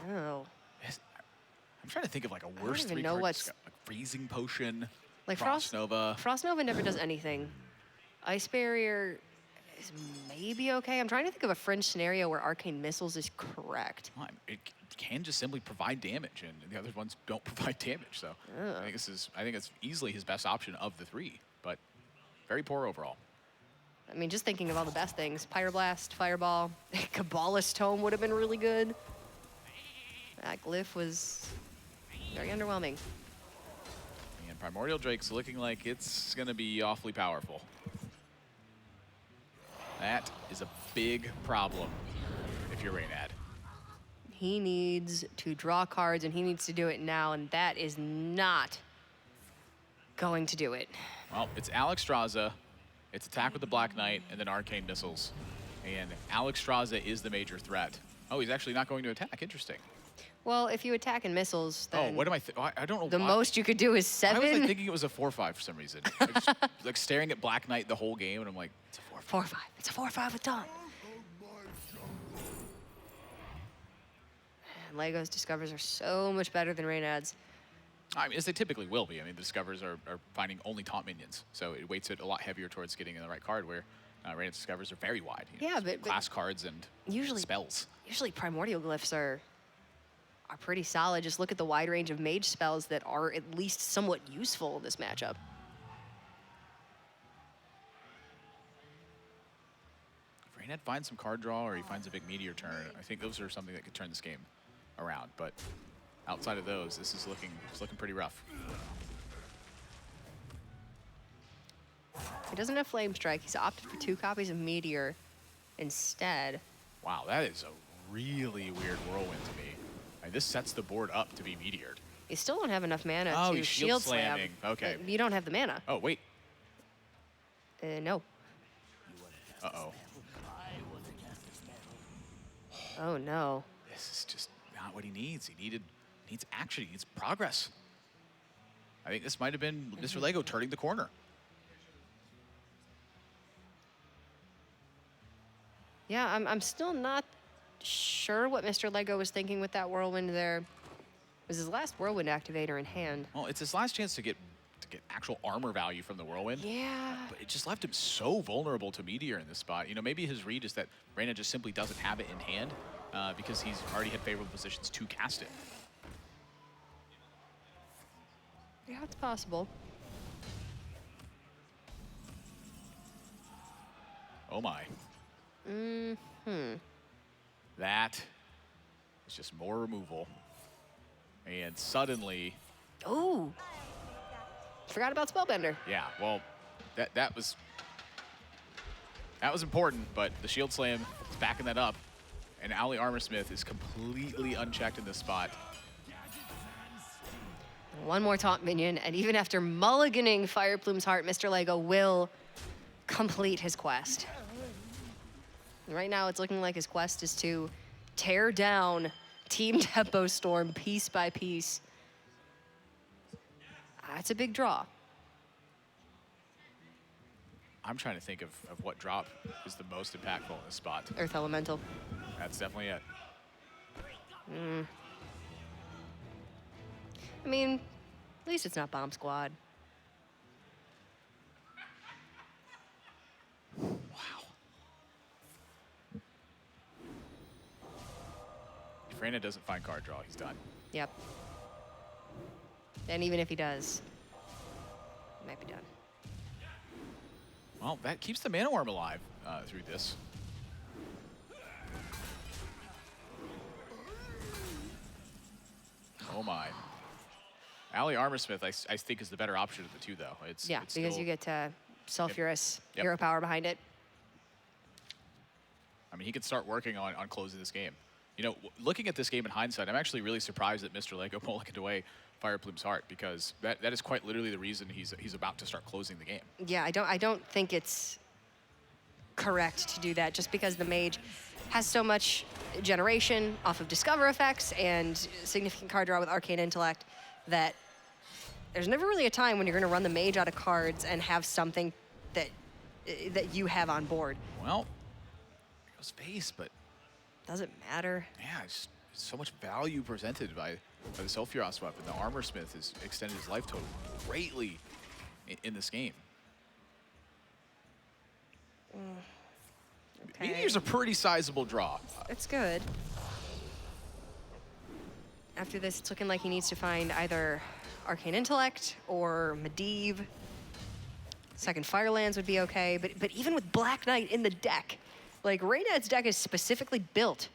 Oh. I'm trying to think of like a worse even 3 know card what's- like Freezing Potion, Like Frost Nova. Frost Nova never does anything. Ice Barrier is maybe okay. I'm trying to think of a fringe scenario where Arcane Missiles is correct. Well, it can just simply provide damage, and the other ones don't provide damage. So I think it's easily his best option of the 3, but very poor overall. I mean, just thinking of all the best things. Pyroblast, Fireball, Kabbalist Tome would have been really good. That Glyph was very underwhelming. And Primordial Drake's looking like it's going to be awfully powerful. That is a big problem if you're Reynad. he needs to draw cards, and he needs to do it now, and that is not going to do it. Well, it's Alex Straza, it's attack with the Black Knight, and then Arcane Missiles. And Alex Straza is the major threat. Oh, he's actually not going to attack. Interesting. Well, if you attack in missiles, then Oh, what am I? I don't know. the why. most you could do is I 7. was like thinking it was a 4/5 for some reason. Like staring at Black Knight the whole game, and I'm like, it's a 4/5. 4-5. It's a 4-5 with Dawn. And Lego's Discovers are so much better than Reynad's. I mean, as they typically will be. I mean, the Discovers are finding only taunt minions, so it weights it a lot heavier towards getting in the right card, where Reynad's Discovers are very wide. You know, Yeah, but class cards and usually spells. Usually Primordial Glyphs are pretty solid. Just look at the wide range of mage spells that are at least somewhat useful in this matchup. If Reynad finds some card draw or he finds a big meteor turn, I think those are something that could turn this game around. But outside of those, this is looking pretty rough. He doesn't have Flame Strike. He's opted for 2 copies of Meteor instead. Wow, that is a really weird whirlwind to me. I mean, this sets the board up to be meteored. You still don't have enough mana Oh, to he's shield slam. slamming. Okay. You don't have the mana. Oh, wait. No. Uh-oh. Oh, no. This is just not what he needs. He needs action. He needs progress. I think this might have been Mrlego turning the corner. Yeah, I'm still not sure what Mrlego was thinking with that Whirlwind there. It was his last Whirlwind activator in hand. Well, it's his last chance to get actual armor value from the Whirlwind. Yeah. But it just left him so vulnerable to Meteor in this spot. You know, maybe his read is that Reynad just simply doesn't have it in hand because he's already had favorable positions to cast it. Yeah, it's possible. Oh my. Mm-hmm. That is just more removal. And suddenly, Oh. Forgot about Spellbender. yeah, well, that was important, but the Shield Slam is backing that up. And Ali Armorsmith is completely unchecked in this spot. One more taunt minion, and even after mulliganing Fireplume's Heart, Mrlego will complete his quest. Right now, it's looking like his quest is to tear down Team Tempo Storm piece by piece. That's a big draw. I'm trying to think of what drop is the most impactful in this spot. Earth Elemental. That's definitely it. I mean, at least it's not Bomb Squad. Wow. If Reynad doesn't find card draw, he's done. Yep. And even if he does, he might be done. Well, that keeps the Mana Worm alive through this. Oh my. Ali Armorsmith, I think, is the better option of the two, though. It's Yeah, it's because still, you get Sulfurous, Yep. hero power behind it. I mean, he could start working on closing this game. You know, looking at this game in hindsight, I'm actually really surprised that Mrlego mulliganed away Fireplume's Heart, because that is quite literally the reason he's about to start closing the game. Yeah, I don't think it's correct to do that, just because the mage has so much generation off of Discover effects and significant card draw with Arcane Intellect that there's never really a time when you're going to run the mage out of cards and have something that you have on board. Well, it goes face, but Doesn't matter. yeah, it's so much value presented by the Sulfuros weapon. The Armorsmith has extended his life total greatly in this game. Okay. Meteor's a pretty sizable draw. It's good. After this, it's looking like he needs to find either Arcane Intellect or Medivh. Second Firelands would be okay, but even with Black Knight in the deck, like Reynad's deck is specifically built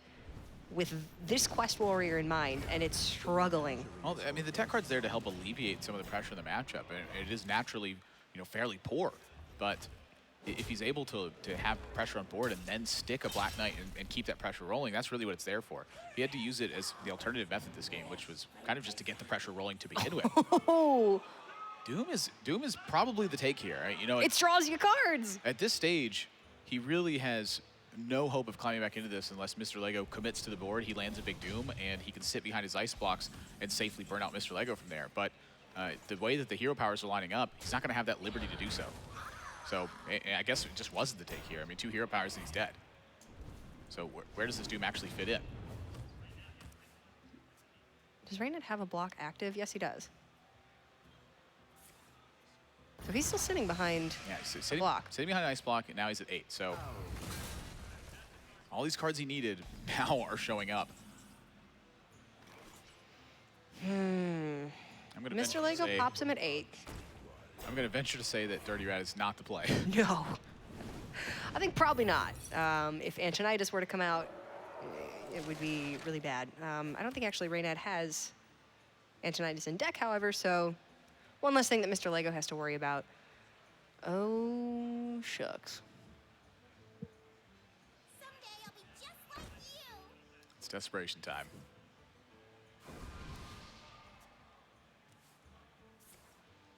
with this Quest Warrior in mind, and it's struggling. Well, I mean, the tech card's there to help alleviate some of the pressure in the matchup, and it is naturally, you know, fairly poor. But if he's able to have pressure on board and then stick a Black Knight and keep that pressure rolling, that's really what it's there for. He had to use it as the alternative method this game, which was kind of just to get the pressure rolling to begin with. Oh, Doom is probably the take here. Right? You know, it draws you cards. at this stage, he really has no hope of climbing back into this unless Mrlego commits to the board. He lands a big Doom, and he can sit behind his ice blocks and safely burn out Mrlego from there. But the way that the hero powers are lining up, he's not going to have that liberty to do so. So I guess it just wasn't the take here. I mean, 2 hero powers and he's dead. So where does this Doom actually fit in? Does Reynad have a block active? Yes, he does. So he's still sitting behind Yeah, the block. sitting behind an ice block, and now he's at 8. So all these cards he needed now are showing up. I'm gonna venture to Mrlego say- pops him at 8. I'm going to venture to say that Dirty Rat is not the play. No. I think probably not. If Antonitis were to come out, it would be really bad. I don't think actually Reynad has Antonitis in deck, however, so one less thing that Mrlego has to worry about. Oh, shucks. Someday I'll be just like you. It's desperation time.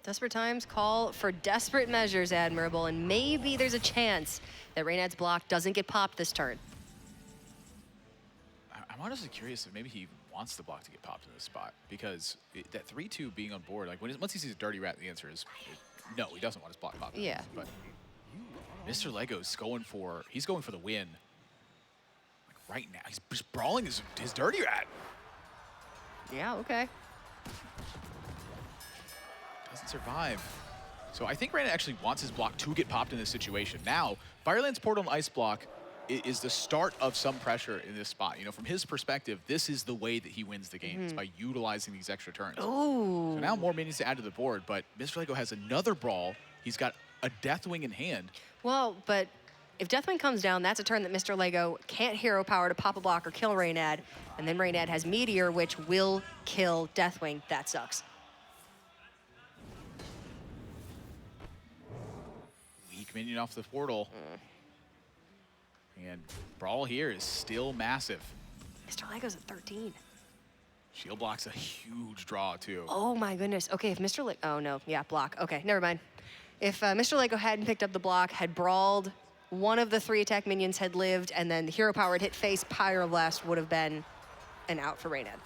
Desperate times call for desperate measures, Admirable, and maybe there's a chance that Reynad's block doesn't get popped this turn. I'm honestly curious if maybe he wants the block to get popped in this spot, because that 3-2 being on board, like once he sees a Dirty Rat, the answer is no, he doesn't want his block popped. Yeah. But Mrlego's going for the win. Like right now, he's just brawling his Dirty Rat. Yeah, okay. Doesn't survive. So I think Reynad actually wants his block to get popped in this situation. Now, Fireland's Portal and Ice Block is the start of some pressure in this spot. You know, from his perspective, this is the way that he wins the game, is by utilizing these extra turns. Oh. So now more minions to add to the board, but Mrlego has another brawl. He's got a Deathwing in hand. Well, but if Deathwing comes down, that's a turn that Mrlego can't hero power to pop a block or kill Reynad, and then Reynad has Meteor, which will kill Deathwing. That sucks. Weak minion off the portal. And brawl here is still massive. Mrlego's at 13. Shield block's a huge draw, too. Oh my goodness. Okay, if Mrlego, oh no, yeah, block. Okay, never mind. If Mrlego hadn't picked up the block, had brawled, one of the 3 attack minions had lived, and then the hero power had hit face, Pyroblast would have been an out for Reynad.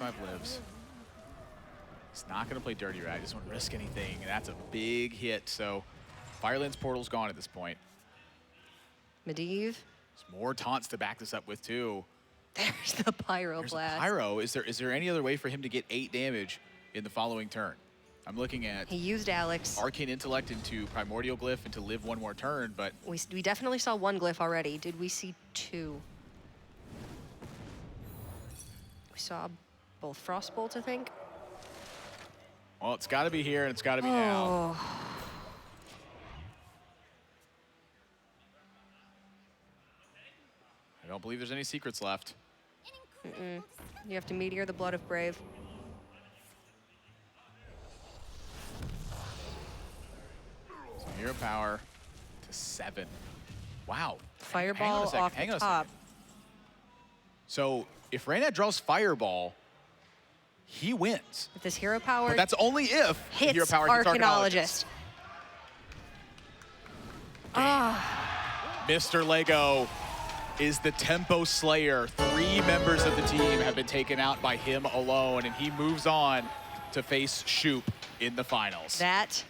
3-5 lives. He's not going to play Dirty Rat. He doesn't want to risk anything, and that's a big hit. So Fireland's Portal's gone at this point. Medivh. There's more taunts to back this up with, too. There's the Pyroblast. There's a Pyro. Is there any other way for him to get 8 damage in the following turn? I'm looking at He used Alex. Arcane Intellect into Primordial Glyph and to live 1 more turn, but We definitely saw 1 glyph already. Did we see 2? We saw both Frost Bolts, I think. well, it's got to be here and it's got to be now. Oh. I don't believe there's any secrets left. An incredible You have to Meteor the Blood of Brave. So hero power to 7. Wow. Fireball off Hang the on a top. second. So if Reynad draws Fireball, he wins. With this hero power, But that's only if the hero hits power hits Arcanologist. Mr. Lego is the Tempo Slayer. 3 members of the team have been taken out by him alone, and he moves on to face Shoop in the finals. That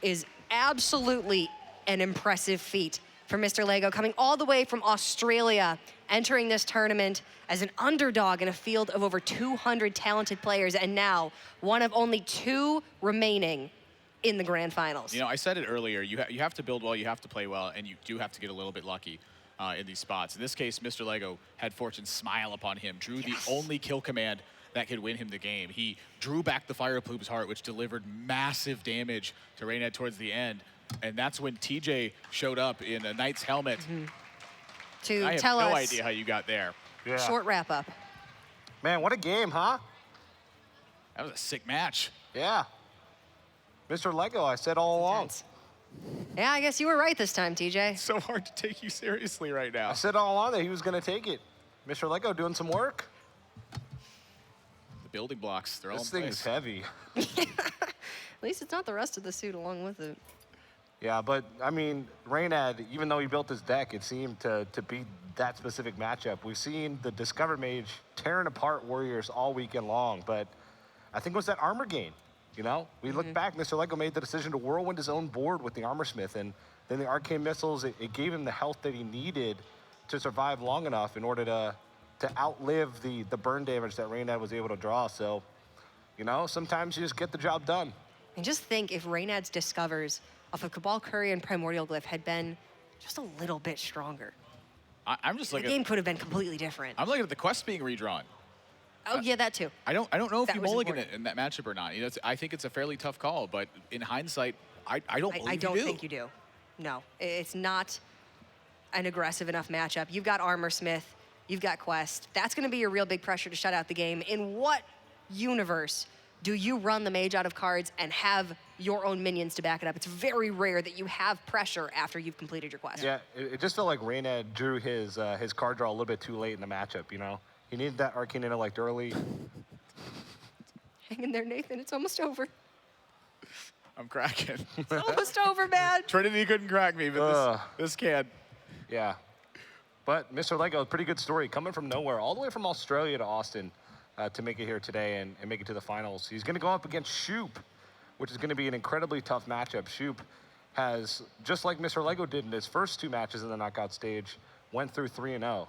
is absolutely an impressive feat for Mrlego, coming all the way from Australia, entering this tournament as an underdog in a field of over 200 talented players, and now one of only 2 remaining in the grand finals. You know, I said it earlier, you have to build well, you have to play well, and you do have to get a little bit lucky in these spots. In this case, Mr. Lego had fortune smile upon him, drew the only kill command that could win him the game. He drew back the Fire Plume's Heart, which delivered massive damage to Reynad towards the end. And that's when TJ showed up in a Knight's helmet. To I have tell no us, idea how you got there. Yeah. short wrap up. Man, what a game, huh? That was a sick match. Yeah. Mr. Lego, I said all along. Intense. Yeah, I guess you were right this time, TJ. So hard to take you seriously right now. I said all along that he was going to take it. Mr. Lego doing some work. The building blocks, they're all This in thing place. is heavy. At least it's not the rest of the suit along with it. Yeah, but I mean, Reynad, even though he built his deck, it seemed to beat that specific matchup. We've seen the Discover Mage tearing apart Warriors all weekend long, but I think it was that armor gain. You know, we look back, Mr. Lego made the decision to whirlwind his own board with the Armor Smith, and then the Arcane Missiles, it gave him the health that he needed to survive long enough in order to outlive the burn damage that Reynad was able to draw. So, you know, sometimes you just get the job done. And just think if Reynad's Discovers off of Cabal Courier and Primordial Glyph had been just a little bit stronger. I'm just The looking. game could have been completely different. I'm looking at the quest being redrawn. Oh, yeah, that too. I don't know if That you was mulligan it important. in that matchup or not. You know, I think it's a fairly tough call, but in hindsight, I don't believe I don't you do. think you do. No, it's not an aggressive enough matchup. You've got Armor Smith, you've got Quest. That's going to be your real big pressure to shut out the game. In what universe do you run the mage out of cards and have your own minions to back it up? It's very rare that you have pressure after you've completed your quest. Yeah, it just felt like Reynad drew his card draw a little bit too late in the matchup, you know? He needed that Arcane Intellect early. Hang in there, Nathan. It's almost over. I'm cracking. It's almost over, man. Trinity couldn't crack me, but this can. Yeah. But Mr. Lego, pretty good story. Coming from nowhere, all the way from Australia to Austin to make it here today and make it to the finals. He's going to go up against Shoop, which is going to be an incredibly tough matchup. Shoop has, just like Mr. Lego did in his first two matches in the knockout stage, went through 3-0.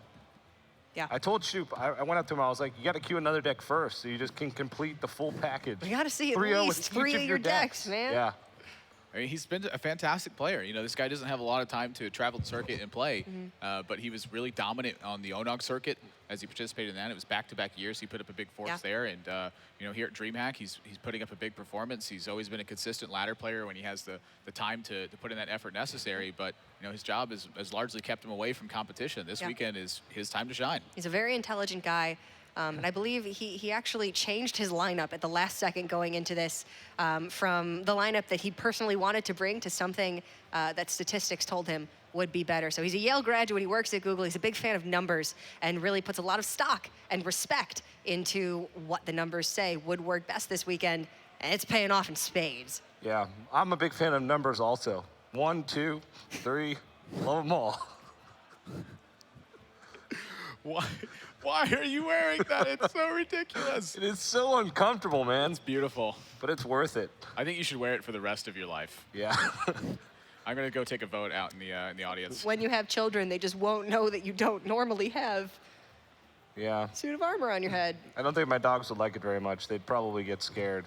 Yeah. I told Shoop, I went up to him, I was like, you got to queue another deck first so you just can complete the full package. We got to see at 3-0 with least each three of of your decks, man. Yeah. I mean, he's been a fantastic player. You know, this guy doesn't have a lot of time to travel the circuit and play, but he was really dominant on the Onog circuit as he participated in that. It was back-to-back years. He put up a big force there, and you know, here at DreamHack, he's putting up a big performance. He's always been a consistent ladder player when he has the time to put in that effort necessary. But you know, his job has largely kept him away from competition. This weekend is his time to shine. He's a very intelligent guy. And I believe he actually changed his lineup at the last second going into this from the lineup that he personally wanted to bring to something that statistics told him would be better. So he's a Yale graduate, he works at Google, he's a big fan of numbers and really puts a lot of stock and respect into what the numbers say would work best this weekend, and it's paying off in spades. Yeah, I'm a big fan of numbers also. 1, 2, 3, love them all. Why are you wearing that? It's so ridiculous. It is so uncomfortable, man, It's beautiful. but it's worth it. I think you should wear it for the rest of your life. Yeah. I'm gonna go take a vote out in the audience. When you have children, they just won't know that you don't normally have Yeah. a suit of armor on your head. I don't think my dogs would like it very much. They'd probably get scared.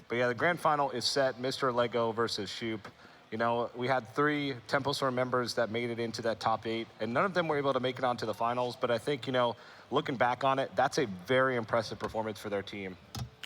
But yeah, the grand final is set, Mr. Lego versus Shoop. You know, we had 3 Tempo Storm members that made it into that top 8, and none of them were able to make it onto the finals. But I think, you know, looking back on it, that's a very impressive performance for their team.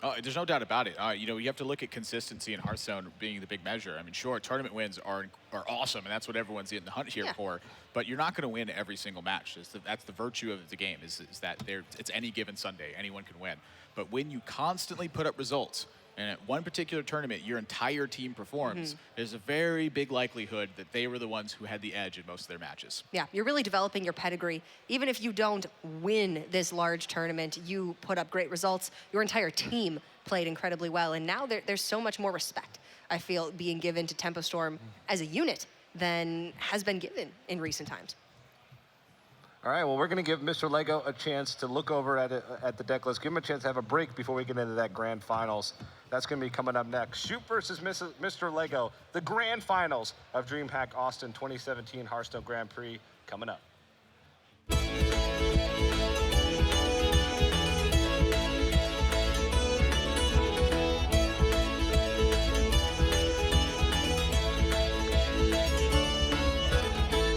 Oh, there's no doubt about it. You know, you have to look at consistency in Hearthstone being the big measure. I mean, sure, tournament wins are awesome, and that's what everyone's in the hunt here for. But you're not going to win every single match. That's the virtue of the game, is that it's any given Sunday. Anyone can win. But when you constantly put up results, and at one particular tournament, your entire team performs, there's a very big likelihood that they were the ones who had the edge in most of their matches. Yeah, you're really developing your pedigree. Even if you don't win this large tournament, you put up great results. Your entire team played incredibly well, and now there's so much more respect, I feel, being given to Tempo Storm as a unit than has been given in recent times. All right, well, we're going to give Mr. Lego a chance to look over at the deck list. Give him a chance to have a break before we get into that grand finals. That's going to be coming up next. Shoop versus Mr. Lego, the grand finals of DreamHack Austin 2017 Hearthstone Grand Prix coming up.